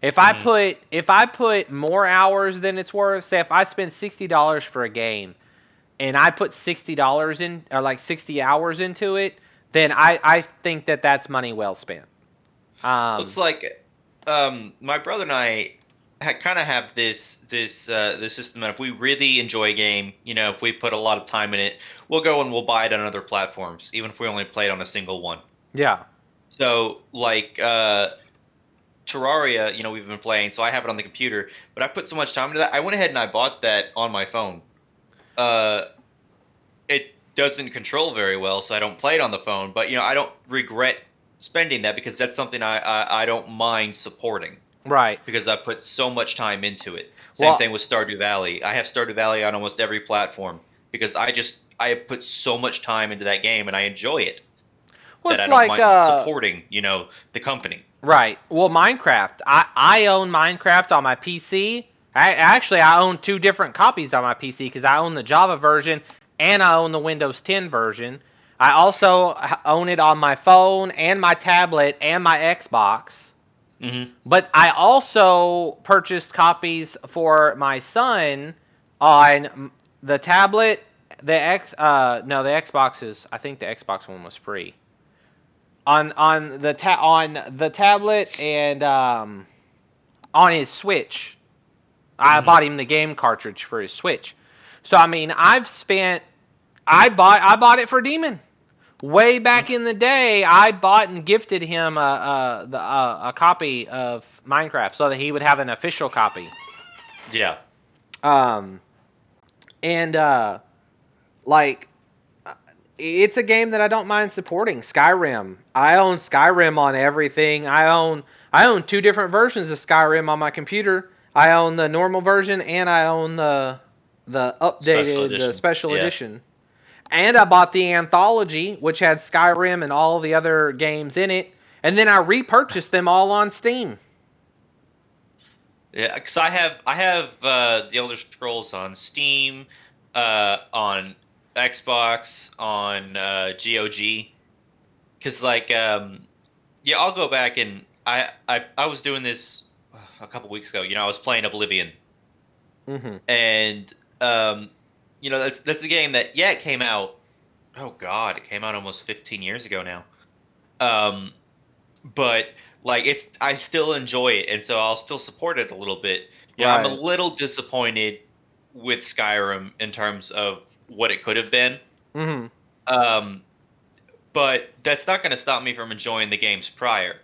B: If I put more hours than it's worth, say if I spend $60 for a game and I put $60 in, or like 60 hours into it, then I think that that's money well spent.
A: Looks like my brother and I kind of have this system that if we really enjoy a game, if we put a lot of time in it, we'll go and we'll buy it on other platforms, even if we only played on a single one.
B: Yeah.
A: So like Terraria, we've been playing, so I have it on the computer, but I put so much time into that. I went ahead and I bought that on my phone. It doesn't control very well, so I don't play it on the phone. But I don't regret spending that because that's something I don't mind supporting.
B: Right.
A: Because I put so much time into it. Same thing with Stardew Valley. I have Stardew Valley on almost every platform because I have put so much time into that game and I enjoy it.
B: Well,
A: that
B: it's
A: I don't
B: like
A: mind supporting, the company.
B: Right. Well, Minecraft. I own Minecraft on my PC. I own 2 different copies on my PC because I own the Java version and I own the Windows 10 version. I also own it on my phone and my tablet and my Xbox.
A: Mm-hmm.
B: But I also purchased copies for my son on the tablet. The Xbox is. I think the Xbox one was free. On the tablet and on his Switch. I bought him the game cartridge for his Switch. So I mean, I bought it for Demon. Way back in the day, I bought and gifted him a copy of Minecraft so that he would have an official copy.
A: Yeah.
B: Like, it's a game that I don't mind supporting. Skyrim. I own Skyrim on everything. I own 2 different versions of Skyrim on my computer. I own the normal version and I own the updated special edition. And I bought the anthology, which had Skyrim and all the other games in it, and then I repurchased them all on Steam.
A: Yeah, because I have the Elder Scrolls on Steam, on Xbox, on GOG. Because I'll go back and I was doing this a couple weeks ago. I was playing Oblivion, and that's a game that it came out. Oh God, it came out almost 15 years ago now. But I still enjoy it, and so I'll still support it a little bit. I'm a little disappointed with Skyrim in terms of what it could have been. But that's not going to stop me from enjoying the games prior.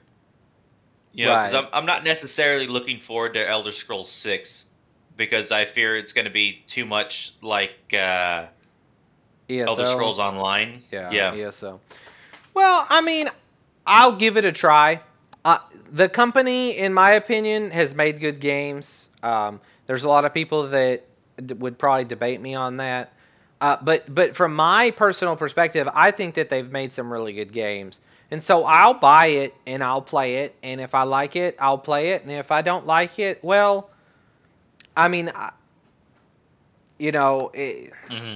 A: Because I'm not necessarily looking forward to Elder Scrolls 6 because I fear it's going to be too much like ESO? Elder Scrolls Online.
B: Yeah, ESO. Well, I mean, I'll give it a try. The company, in my opinion, has made good games. There's a lot of people that would probably debate me on that. But from my personal perspective, I think that they've made some really good games. And so I'll buy it and I'll play it. And if I like it, I'll play it. And if I don't like it, well, I mean, it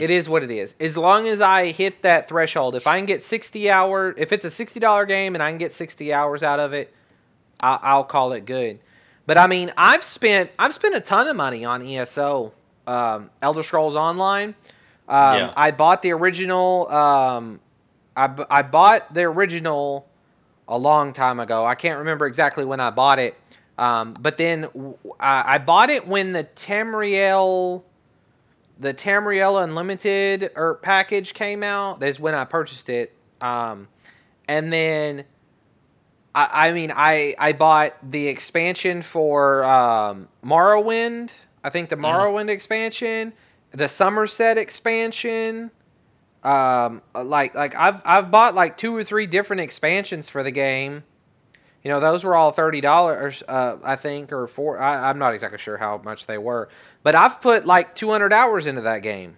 B: is what it is. As long as I hit that threshold, if I can get 60 hours, if it's a $60 game and I can get 60 hours out of it, I'll call it good. But I mean, I've spent a ton of money on ESO, Elder Scrolls Online. I bought the original. I bought the original a long time ago. I can't remember exactly when I bought it. But then I bought it when the Tamriel Unlimited package came out. That's when I purchased it. And then I bought the expansion for Morrowind. I think the Morrowind expansion, the Somerset expansion. I've bought like 2 or 3 different expansions for the game. Those were all $30, I think, or $4. I'm not exactly sure how much they were, but I've put like 200 hours into that game.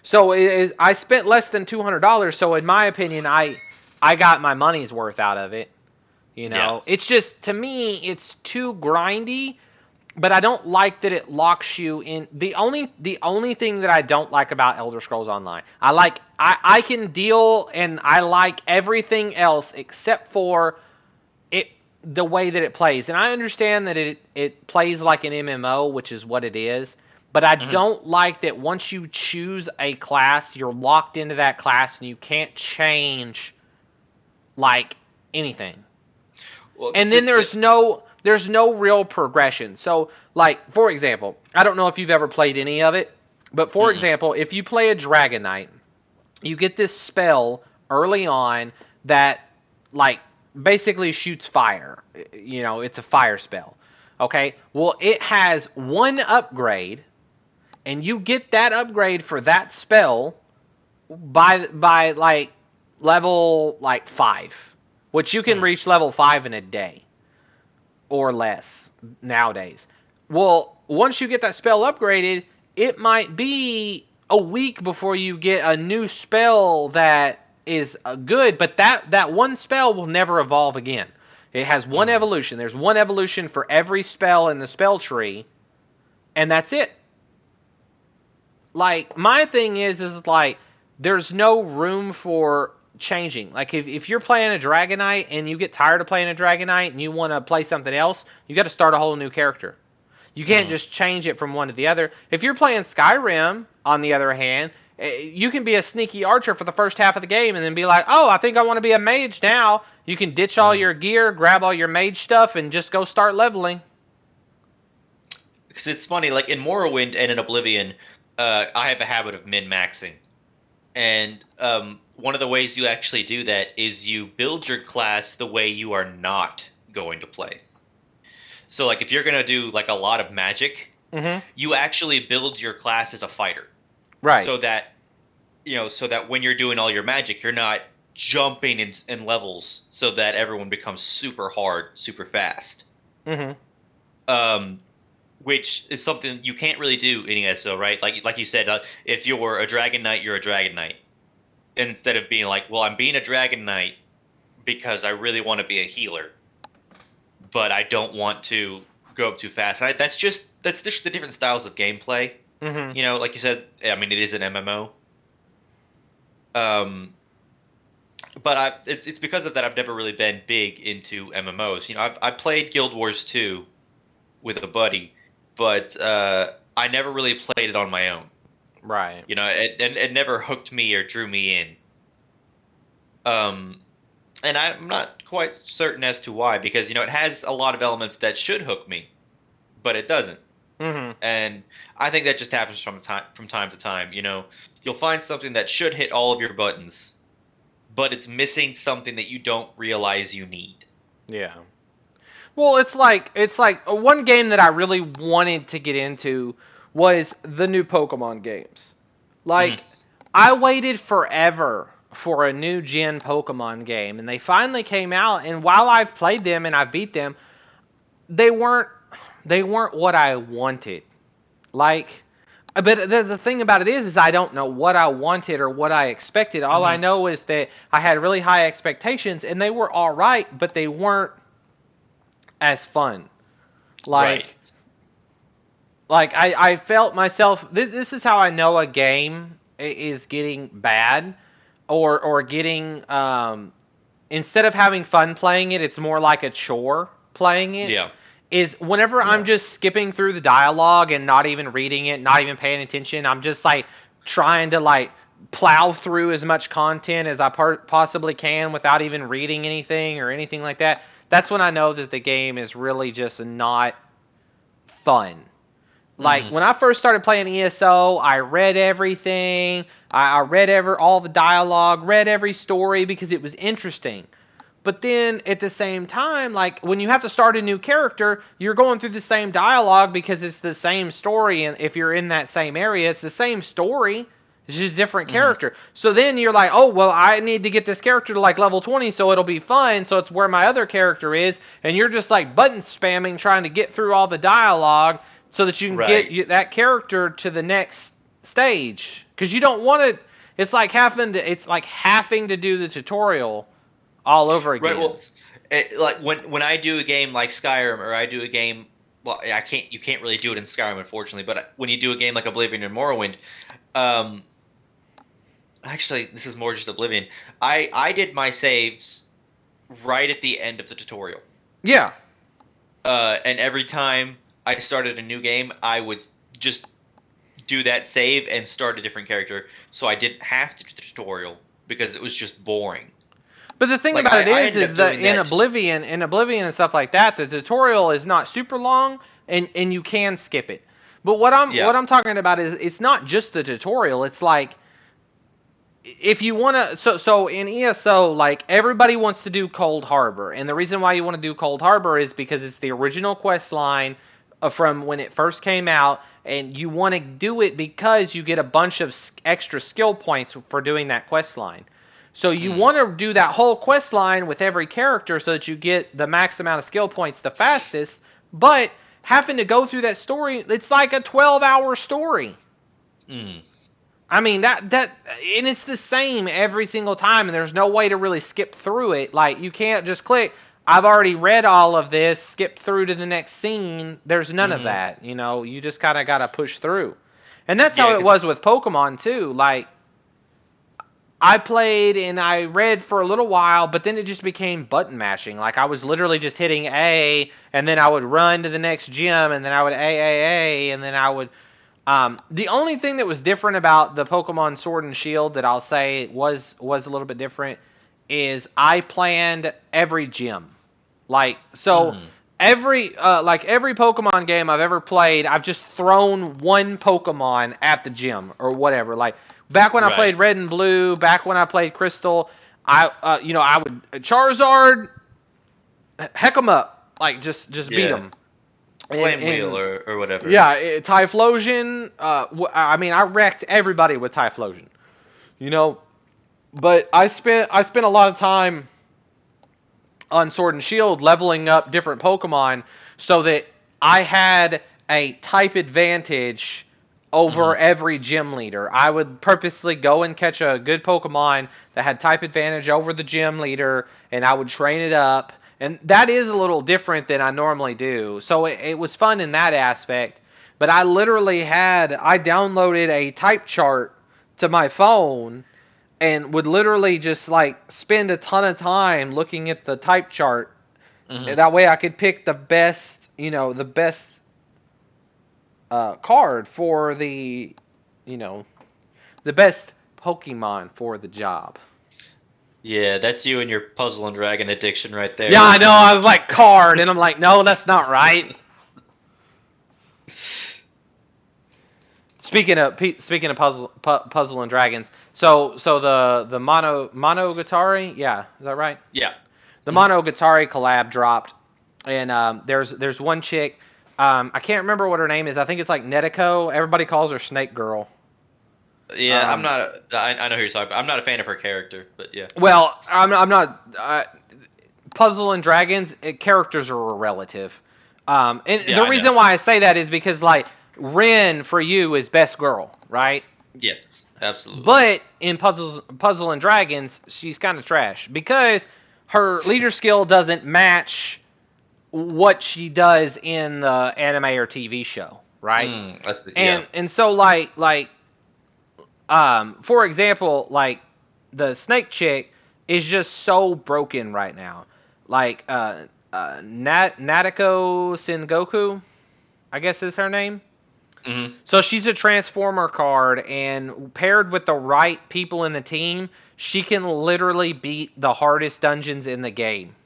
B: So I spent less than $200. So in my opinion, I got my money's worth out of it. You
A: Yeah.
B: know, it's just, to me, it's too grindy. But I don't like that it locks you in. The only thing that I don't like about Elder Scrolls Online, I can deal and I like everything else except for it, the way that it plays. And I understand that it plays like an MMO, which is what it is. But I
A: Hmm.
B: don't like that once you choose a class, you're locked into that class and you can't change like anything.
A: Well,
B: And
A: 'cause
B: then there's no real progression. So, like, for example, I don't know if you've ever played any of it, but for
A: mm-mm.
B: example, if you play a Dragon Knight, you get this spell early on that, like, basically shoots fire. You know, it's a fire spell. Okay? Well, it has one upgrade, and you get that upgrade for that spell by like level like 5, which you can
A: Hmm.
B: reach level 5 in a day or less nowadays. Well, once you get that spell upgraded, it might be a week before you get a new spell that is good, but that one spell will never evolve again. It has one
A: Hmm.
B: evolution. There's one evolution for every spell in the spell tree, and that's it. Like, my thing is like, there's no room for changing. Like, if you're playing a Dragon Knight and you get tired of playing a Dragon Knight and you want to play something else, you got to start a whole new character. You can't
A: Hmm.
B: just change it from one to the other. If you're playing Skyrim, on the other hand, you can be a sneaky archer for the first half of the game and then be like, oh, I think I want to be a mage now. You can ditch all
A: Hmm.
B: your gear, grab all your mage stuff, and just go start leveling.
A: Because it's funny, like in Morrowind and in Oblivion, I have a habit of min-maxing. And one of the ways you actually do that is you build your class the way you are not going to play. So, like, if you're going to do, like, a lot of magic,
B: Mm-hmm.
A: you actually build your class as a fighter.
B: Right.
A: So that, so that when you're doing all your magic, you're not jumping in levels so that everyone becomes super hard, super fast.
B: Mm-hmm.
A: Um, which is something you can't really do in ESO, right? Like you said, if you're a Dragon Knight, you're a Dragon Knight. Instead of being like, well, I'm being a Dragon Knight because I really want to be a healer, but I don't want to go up too fast. That's just the different styles of gameplay.
B: Mm-hmm.
A: Like you said, I mean, it is an MMO. Um, but it's because of that I've never really been big into MMOs. I played Guild Wars 2 with a buddy, but I never really played it on my own.
B: Right.
A: It never hooked me or drew me in. Um, and I'm not quite certain as to why, because it has a lot of elements that should hook me, but it doesn't.
B: Mm-hmm.
A: And I think that just happens from time to time. You'll find something that should hit all of your buttons, but it's missing something that you don't realize you need.
B: Yeah. Well, it's like one game that I really wanted to get into was the new Pokemon games.
A: Mhm.
B: Like, I waited forever for a new gen Pokemon game, and they finally came out. And while I've played them and I've beat them, they weren't they weren't what I wanted. Like, but the thing about it is I don't know what I wanted or what I expected. All I
A: Mhm.
B: know is that I had really high expectations, and they were all right, but they weren't as fun.
A: Right.
B: Like, I felt myself. This is how I know a game is getting bad, or getting instead of having fun playing it, it's more like a chore playing it.
A: Yeah.
B: Is whenever I'm
A: Yeah.
B: just skipping through the dialogue and not even reading it, not even paying attention. I'm just like trying to like plow through as much content as I possibly can without even reading anything or anything like that. That's when I know that the game is really just not fun. Like,
A: Mhm.
B: when I first started playing ESO, I read everything. I read all the dialogue, read every story because it was interesting. But then at the same time, like, when you have to start a new character, you're going through the same dialogue because it's the same story, and if you're in that same area, it's the same story. It's just a different
A: Mhm.
B: character. So then you're like, oh, well, I need to get this character to like level 20 so it'll be fun. So it's where my other character is. And you're just like button spamming trying to get through all the dialogue so that you can
A: Right.
B: get that character to the next stage. Because you don't want to. It's like having to do the tutorial all over
A: Right.
B: again.
A: Well, Like when I do a game like Skyrim, or I do a game, well, you can't really do it in Skyrim, unfortunately. But when you do a game like Oblivion and Morrowind, um, actually, this is more just Oblivion. I did my saves right at the end of the tutorial.
B: Yeah.
A: And every time I started a new game, I would just do that save and start a different character, so I didn't have to do the tutorial because it was just boring.
B: But the thing
A: Like
B: about
A: I
B: it
A: ended
B: is
A: up
B: that
A: doing that.
B: In Oblivion and stuff like that, the tutorial is not super long, and you can skip it. But
A: Yeah.
B: what I'm talking about is it's not just the tutorial. It's like if you want to, so in ESO, like everybody wants to do Cold Harbor, and the reason why you want to do Cold Harbor is because it's the original quest line from when it first came out, and you want to do it because you get a bunch of extra skill points for doing that quest line. So you want to do that whole quest line with every character so that you get the max amount of skill points the fastest, but having to go through that story, it's like a 12-hour story.
A: Mm.
B: I mean and it's the same every single time, and there's no way to really skip through it. Like you can't just click, I've already read all of this, skip through to the next scene. There's none of that. You just kind of got to push through. And that's how it was with Pokemon too. Like I played and I read for a little while, but then it just became button mashing. Like I was literally just hitting A, and then I would run to the next gym, and then I would A, and then I would. The only thing that was different about the Pokemon Sword and Shield that I'll say was a little bit different is I planned every gym. Like so, every Pokemon game I've ever played, I've just thrown one Pokemon at the gym or whatever. Like back when I played Red and Blue, back when I played Crystal, I would Charizard, heck 'em up, like just beat them.
A: Flame Wheel or whatever.
B: Yeah, Typhlosion. I mean, I wrecked everybody with Typhlosion. But I spent a lot of time on Sword and Shield leveling up different Pokemon so that I had a type advantage over every gym leader. I would purposely go and catch a good Pokemon that had type advantage over the gym leader, and I would train it up. And that is a little different than I normally do. So it was fun in that aspect. But I downloaded a type chart to my phone and would literally just like spend a ton of time looking at the type chart. And that way I could pick the best card for the best Pokemon for the job.
A: Yeah, that's you and your Puzzle and Dragon addiction right there.
B: Yeah, I know. I was like card, and I'm like, no, that's not right. Speaking of puzzle and dragons, so the Monogatari, yeah, is that right?
A: Yeah.
B: The Monogatari collab dropped, and there's one chick, I can't remember what her name is. I think it's like Netiko. Everybody calls her Snake Girl.
A: Yeah, I'm not. I know who you're talking about. I'm not a fan of her character, but yeah.
B: Well, I'm not. Puzzle and Dragons characters are relative, and the reason why I say that is because like Ren for you is best girl, right?
A: Yes, absolutely.
B: But in Puzzle and Dragons, she's kind of trash because her leader skill doesn't match what she does in the anime or TV show, right? And so for example, like the snake chick is just so broken right now. Like Natiko Sengoku, I guess is her name. So she's a Transformer card, and paired with the right people in the team, she can literally beat the hardest dungeons in the game.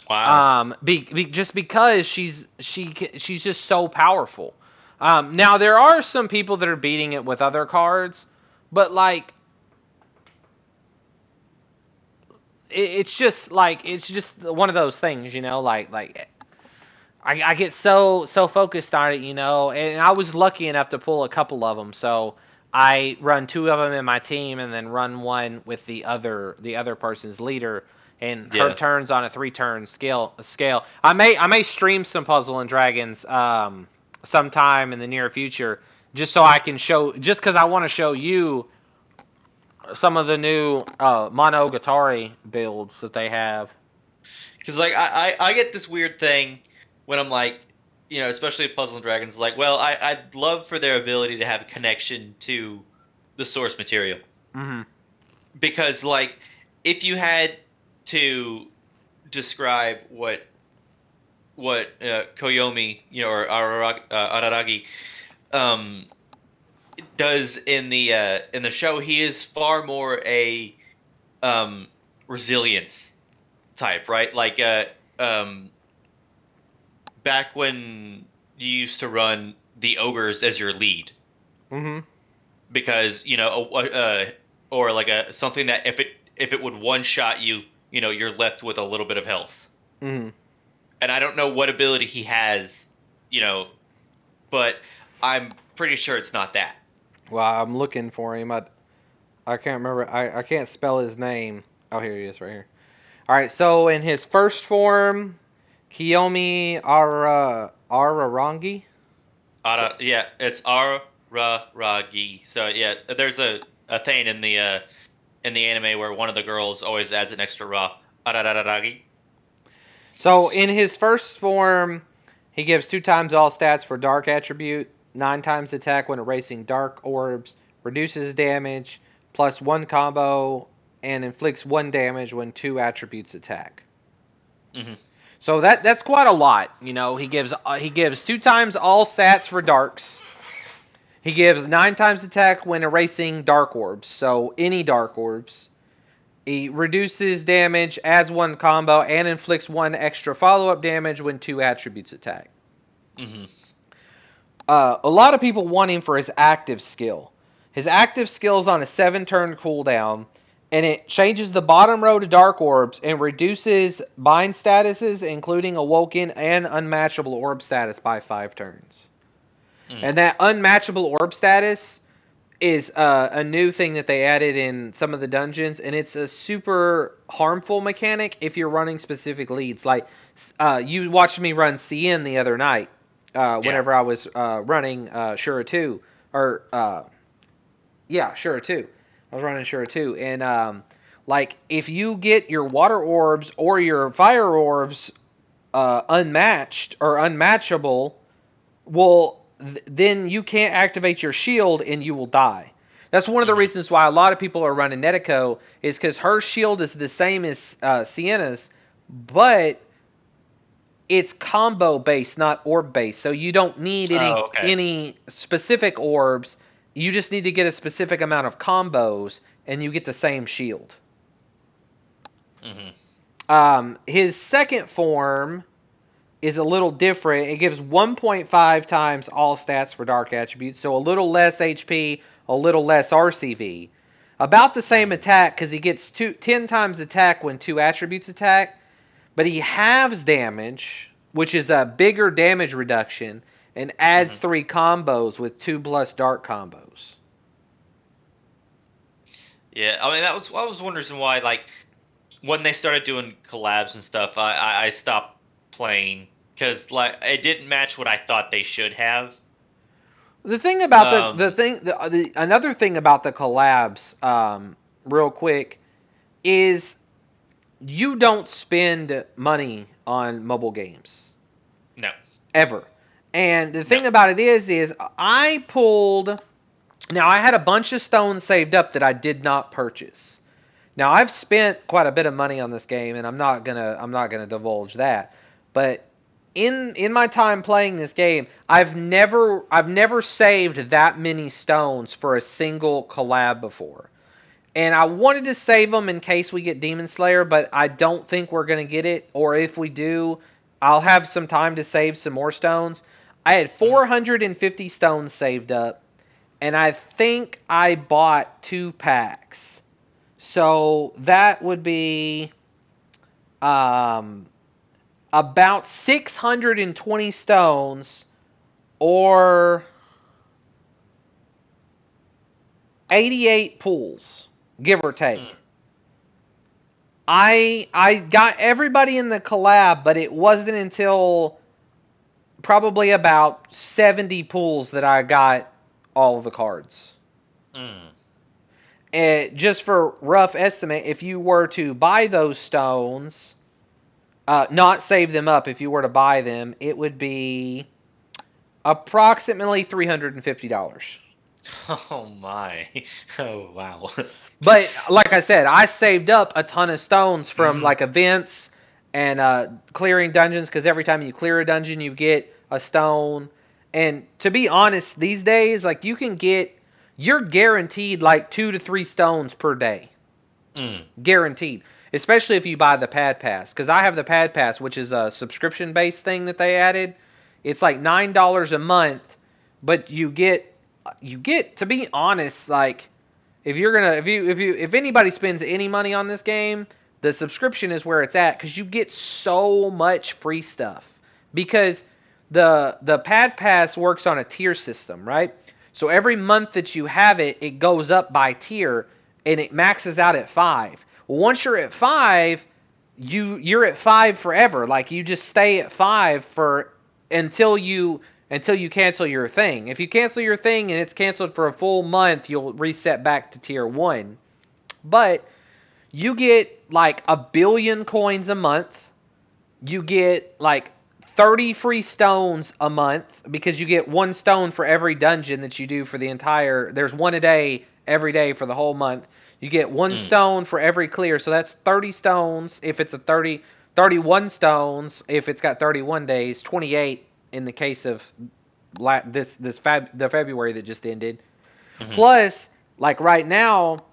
A: Wow.
B: Just because she's just so powerful. Now there are some people that are beating it with other cards, but like it's just one of those things, like I get so focused on it, and I was lucky enough to pull a couple of them, so I run 2 of them in my team and then run one with the other person's leader, and her turns on a 3-turn scale. I may stream some Puzzle and Dragons sometime in the near future, just so I can just because I want to show you some of the new Monogatari builds that they have.
A: Because like I get this weird thing when I'm like, especially with Puzzle and Dragons, like, well, I'd love for their ability to have a connection to the source material.
B: Mm-hmm.
A: Because like, if you had to describe what Koyomi, or Araragi, um, does in the show, he is far more a um, resilience type, right? Like um, back when you used to run the ogres as your lead,
B: Mm-hmm.
A: because or like a something that if it would one shot you, you're left with a little bit of health.
B: Mm-hmm.
A: And I don't know what ability he has, you know, but I'm pretty sure it's not that.
B: Well, I'm looking for him. I can't remember. I can't spell his name. Oh, here he is, right here. All right. So in his first form, Kiyomi Ararangi. So,
A: Yeah, it's Araragi. So yeah, there's a thing in the anime where one of the girls always adds an extra ra. Araragi.
B: so in his first form, he gives 2 times all stats for dark attribute, 9 times attack when erasing dark orbs, reduces damage, +1 combo, and inflicts 1 damage when 2 attributes attack.
A: Hmm.
B: So that's quite a lot. He gives 2 times all stats for darks. He gives 9 times attack when erasing dark orbs. So any dark orbs. He reduces damage, adds 1 combo, and inflicts 1 extra follow-up damage when 2 attributes attack.
A: Hmm.
B: A lot of people want him for his active skill. His active skill is on a 7-turn cooldown, and it changes the bottom row to dark orbs and reduces bind statuses, including awoken and unmatchable orb status, by 5 turns.
A: Mm.
B: And that unmatchable orb status is a new thing that they added in some of the dungeons, and it's a super harmful mechanic if you're running specific leads. Like, you watched me run CN the other night,
A: Yeah.
B: whenever I was running Shura 2, or yeah, Shura 2. I was running Shura 2, and like, if you get your water orbs or your fire orbs unmatched or unmatchable, well, then you can't activate your shield and you will die. That's one of the
A: Hmm.
B: reasons why a lot of people are running Netiko, is because her shield is the same as Sienna's, but it's combo based, not orb based. So you don't need any
A: Oh, okay.
B: any specific orbs. You just need to get a specific amount of combos, and you get the same shield.
A: Hmm.
B: His second form is a little different. It gives 1.5 times all stats for dark attributes, so a little less HP, a little less RCV. About the same
A: Hmm.
B: attack, because he gets 10 times attack when 2 attributes attack, but he halves damage, which is a bigger damage reduction, and adds
A: Hmm.
B: 3 combos with 2+ dark combos.
A: Yeah, I mean I was wondering why, like, when they started doing collabs and stuff, I stopped playing because like it didn't match what I thought they should have.
B: The thing about
A: Um,
B: another thing about the collabs, real quick, is you don't spend money on mobile games
A: no,
B: ever. And the
A: no.
B: thing about it is I pulled. Now I had a bunch of stones saved up that I did not purchase. Now I've spent quite a bit of money on this game, and I'm not gonna divulge that. But in my time playing this game, I've never saved that many stones for a single collab before. And I wanted to save them in case we get Demon Slayer, but I don't think we're going to get it. Or if we do, I'll have some time to save some more stones. I had
A: Mhm.
B: 450 stones saved up, and I think I bought 2 packs. So that would be um, about 620 stones, or 88 pulls, give or take.
A: Mm.
B: I got everybody in the collab, but it wasn't until probably about 70 pulls that I got all of the cards.
A: Mm.
B: And just for rough estimate, if you were to buy those stones, not save them up if you were to buy them, it would be approximately $350.
A: Oh my. Oh wow.
B: But like I said, I saved up a ton of stones from
A: Mhm.
B: like events and clearing dungeons because every time you clear a dungeon, you get a stone. And to be honest, these days, like you're guaranteed like 2 to 3 stones per day,
A: Mm.
B: guaranteed. Especially if you buy the Pad Pass, because I have the Pad Pass, which is a subscription-based thing that they added. It's like $9 a month, but you get to be honest, like if you're gonna if anybody spends any money on this game, the subscription is where it's at because you get so much free stuff. Because the Pad Pass works on a tier system, right? So every month that you have it, it goes up by tier and it maxes out at 5. Well, once you're at 5, you're at 5 forever. Like you just stay at 5 for until you cancel your thing. If you cancel your thing and it's canceled for a full month, you'll reset back to tier 1. But you get like a billion coins a month. You get like 30 free stones a month because you get 1 stone for every dungeon that you do for the entire. There's one a day every day for the whole month. You get one
A: Mm.
B: stone for every clear, so that's 30 stones if it's a 31 stones if it's got 31 days, 28 in the case of the February that just ended.
A: Mhm.
B: Plus, like right now,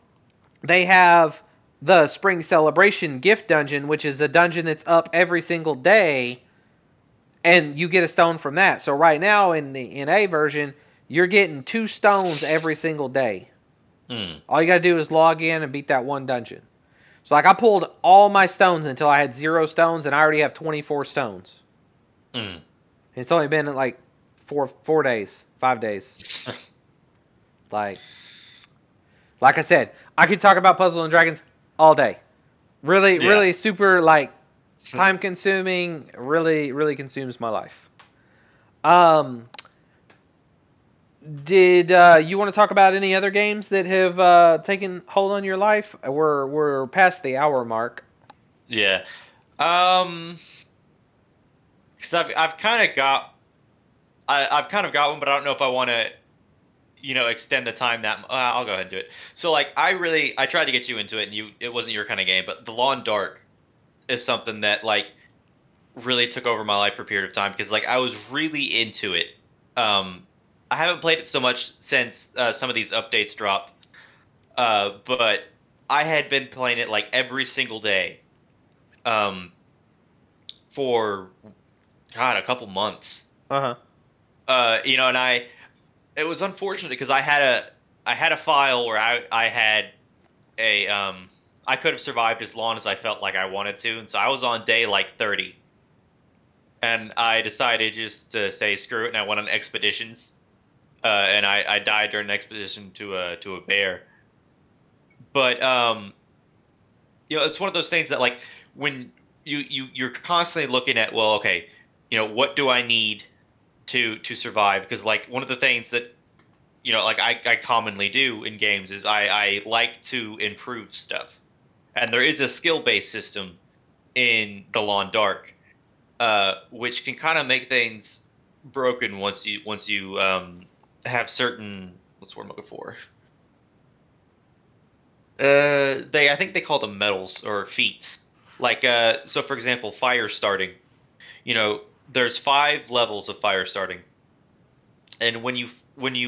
B: they have the Spring Celebration gift dungeon, which is a dungeon that's up every single day, and you get a stone from that. So right now in the NA version, you're getting 2 stones every single day.
A: Mm.
B: All you gotta do is log in and beat that one dungeon. So like I pulled all my stones until I had 0 stones, and I already have 24 stones.
A: Mm.
B: It's only been like 4 days, 5 days. Like like I said, I could talk about Puzzle and Dragons all day. Really,
A: Yeah.
B: really super like time consuming. Really, really consumes my life. Um, did you want to talk about any other games that have taken hold on your life? We're past the hour mark.
A: Yeah. Because I've kind of got I've kind of got one, but I don't know if I want to extend the time that I'll go ahead and do it. So like I tried to get you into it, and it wasn't your kind of game, but The Lawn Dark is something that like really took over my life for a period of time because like I was really into it. Um, I haven't played it so much since some of these updates dropped, but I had been playing it like every single day um, for God a couple months.
B: Uh huh.
A: And it was unfortunate because I had a file where I had a I could have survived as long as I felt like I wanted to, and so I was on day like 30, and I decided just to say screw it, and I went on expeditions, and I died during an expedition to a bear. But it's one of those things that like when you're constantly looking at, well, okay, what do I need to survive? Because like one of the things that like I commonly do in games is I like to improve stuff, and there is a skill based system in the Lawn Dark, which can kind of make things broken once you have certain what's the word I'm looking for. I think they call them medals or feats. Like so for example, fire starting. There's 5 levels of fire starting, and when you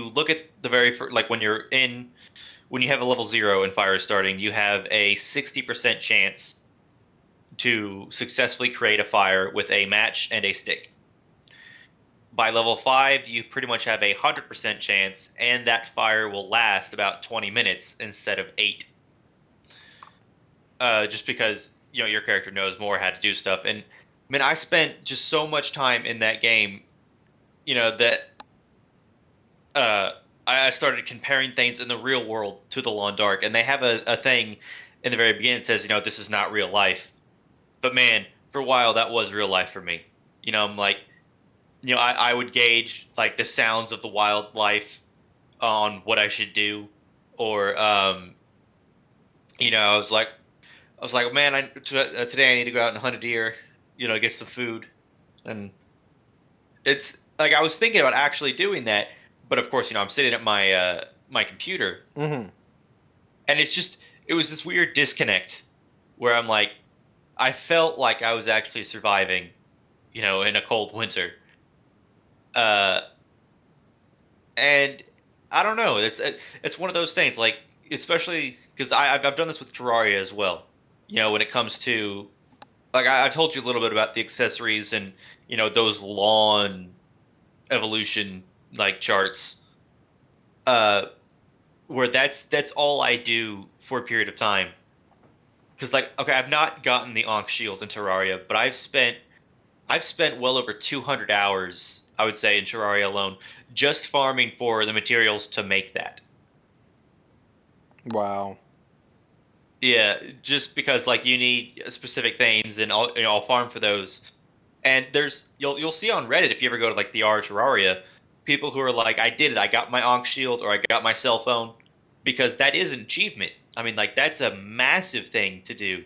A: look at the very first, like when you have a level 0 in fire starting, you have a 60% chance to successfully create a fire with a match and a stick. By level 5, you pretty much have a 100% chance, and that fire will last about 20 minutes instead of 8. Just because your character knows more how to do stuff. And man, I spent just so much time in that game, that uh, I started comparing things in the real world to the Lawn Dark, and they have a thing in the very beginning that says, this is not real life. But man, for a while that was real life for me. I'm like, I would gauge like the sounds of the wildlife on what I should do, or I was like, man, today I need to go out and hunt a deer. get some food, and it's like I was thinking about actually doing that, but of course, I'm sitting at my computer,
B: Mm-hmm.
A: and it was this weird disconnect where I'm like, I felt like I was actually surviving, in a cold winter. Uh, and I don't know. It's one of those things, like especially because I've done this with Terraria as well. When it comes to like I told you a little bit about the accessories and those lawn evolution like charts. Uh, where that's all I do for a period of time. Because like okay, I've not gotten the Ankh Shield in Terraria, but I've spent well over 200 hours, I would say, in Terraria alone, just farming for the materials to make that.
B: Wow.
A: Yeah, just because like you need specific things, and I'll farm for those. And you'll see on Reddit if you ever go to like the R Terraria, people who are like, I did it, I got my Ankh Shield or I got my cell phone, because that is an achievement. I mean, like that's a massive thing to do.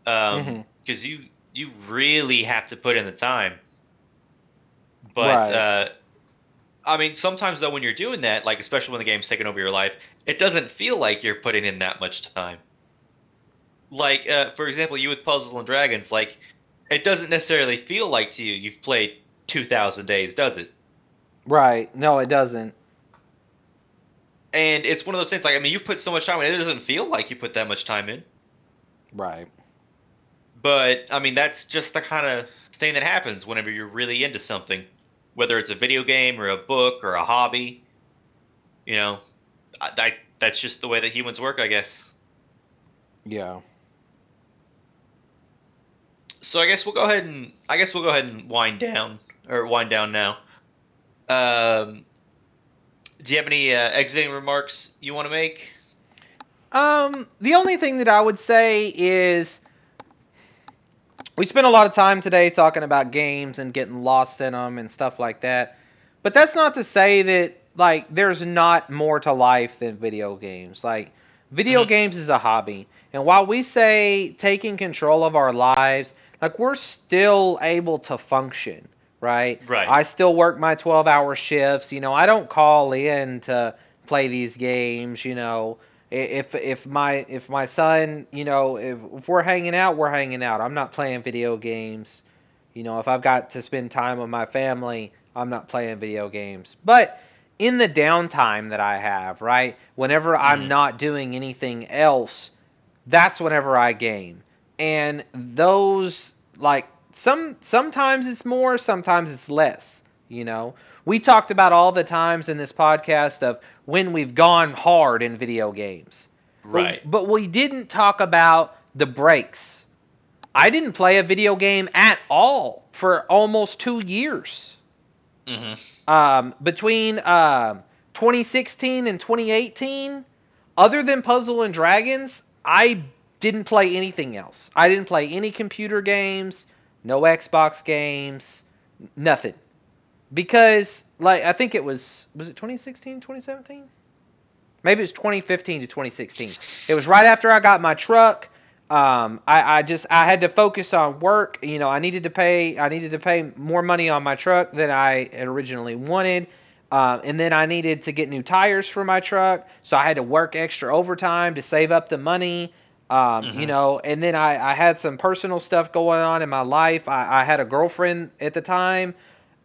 B: Mm-hmm.
A: Because you really have to put in the time. But
B: Right.
A: I mean, sometimes though, when you're doing that, like especially when the game's taking over your life, it doesn't feel like you're putting in that much time. Like, for example, you with Puzzles and Dragons, like it doesn't necessarily feel like to you you've played 2,000 days, does it?
B: Right. No, it doesn't.
A: And it's one of those things. Like, I mean, you put so much time in, it doesn't feel like you put that much time in.
B: Right.
A: But I mean, that's just the kind of thing that happens whenever you're really into something, whether it's a video game or a book or a hobby. You know, that's just the way that humans work, I guess.
B: Yeah.
A: So I guess we'll go ahead and wind down now. Um, do you have any exiting remarks you want to make?
B: The only thing that I would say is we spent a lot of time today talking about games and getting lost in them and stuff like that. But that's not to say that like there's not more to life than video games. Like video
A: Hmm.
B: games is a hobby. And while we say taking control of our lives, like we're still able to function, right?
A: Right.
B: I still work my 12-hour shifts, I don't call in to play these games, if my son, if we're hanging out, we're hanging out. I'm not playing video games. If I've got to spend time with my family, I'm not playing video games. But in the downtime that I have, right? Whenever I'm
A: Hmm.
B: not doing anything else, that's whenever I game. And those like sometimes it's more, sometimes it's less, you know. We talked about all the times in this podcast of when we've gone hard in video games.
A: Right.
B: But we didn't talk about the breaks. I didn't play a video game at all for almost 2 years.
A: Hmm.
B: Between 2016 and 2018, other than Puzzle and Dragons, I didn't play anything else. I didn't play any computer games, no Xbox games, nothing. Because like I think it 2016, 2017? Maybe it was 2015 to 2016. It was right after I got my truck. I had to focus on work. I needed to pay more money on my truck than I had originally wanted. And then I needed to get new tires for my truck, so I had to work extra overtime to save up the money.
A: Hmm.
B: And then I had some personal stuff going on in my life. I had a girlfriend at the time,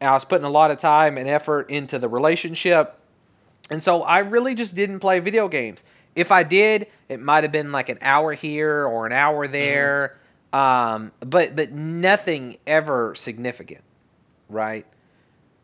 B: and I was putting a lot of time and effort into the relationship. And so I really just didn't play video games. If I did, it might have been like an hour here or an hour
A: Hmm.
B: there, but nothing ever significant, right?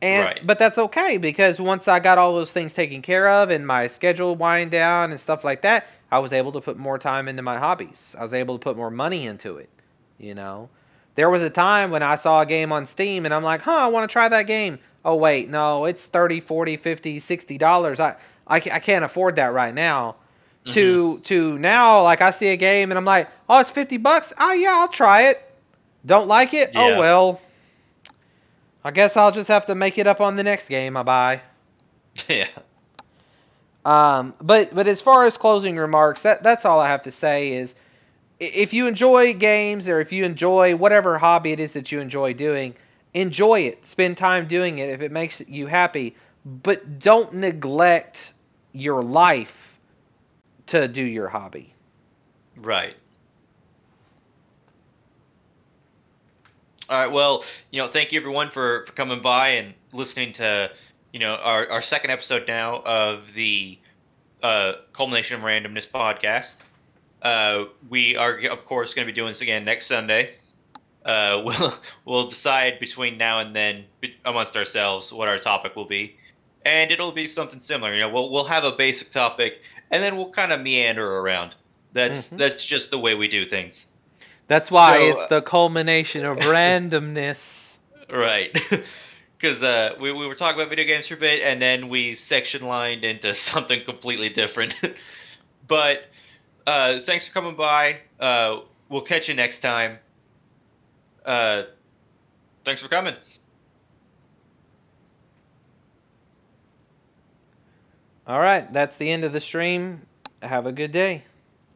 B: And
A: Right.
B: but that's okay because once I got all those things taken care of and my schedule wind down and stuff like that, I was able to put more time into my hobbies. I was able to put more money into it, you know. There was a time when I saw a game on Steam and I'm like, "Huh, I want to try that game." Oh wait, no, it's 30, 40, 50, $60. I can't afford that right now.
A: Hmm.
B: To now like I see a game and I'm like, "Oh, it's $50." Oh yeah, I'll try it. Don't like it? Oh
A: Yeah.
B: well. I guess I'll just have to make it up on the next game I buy.
A: Yeah.
B: But as far as closing remarks, that's all I have to say is if you enjoy games or if you enjoy whatever hobby it is that you enjoy doing, enjoy it. Spend time doing it if it makes you happy, but don't neglect your life to do your hobby.
A: Right. All right. Well, thank you everyone for coming by and listening to, our second episode now of the Culmination of Randomness podcast. We are, of course, going to be doing this again next Sunday. We'll decide between now and then amongst ourselves what our topic will be, and it'll be something similar. We'll have a basic topic, and then we'll kind of meander around. That's just the way we do things.
B: That's why
A: So,
B: it's the culmination of randomness.
A: right. Because we were talking about video games for a bit, and then we section lined into something completely different. But thanks for coming by. We'll catch you next time. Thanks for coming.
B: All right, that's the end of the stream. Have a good day.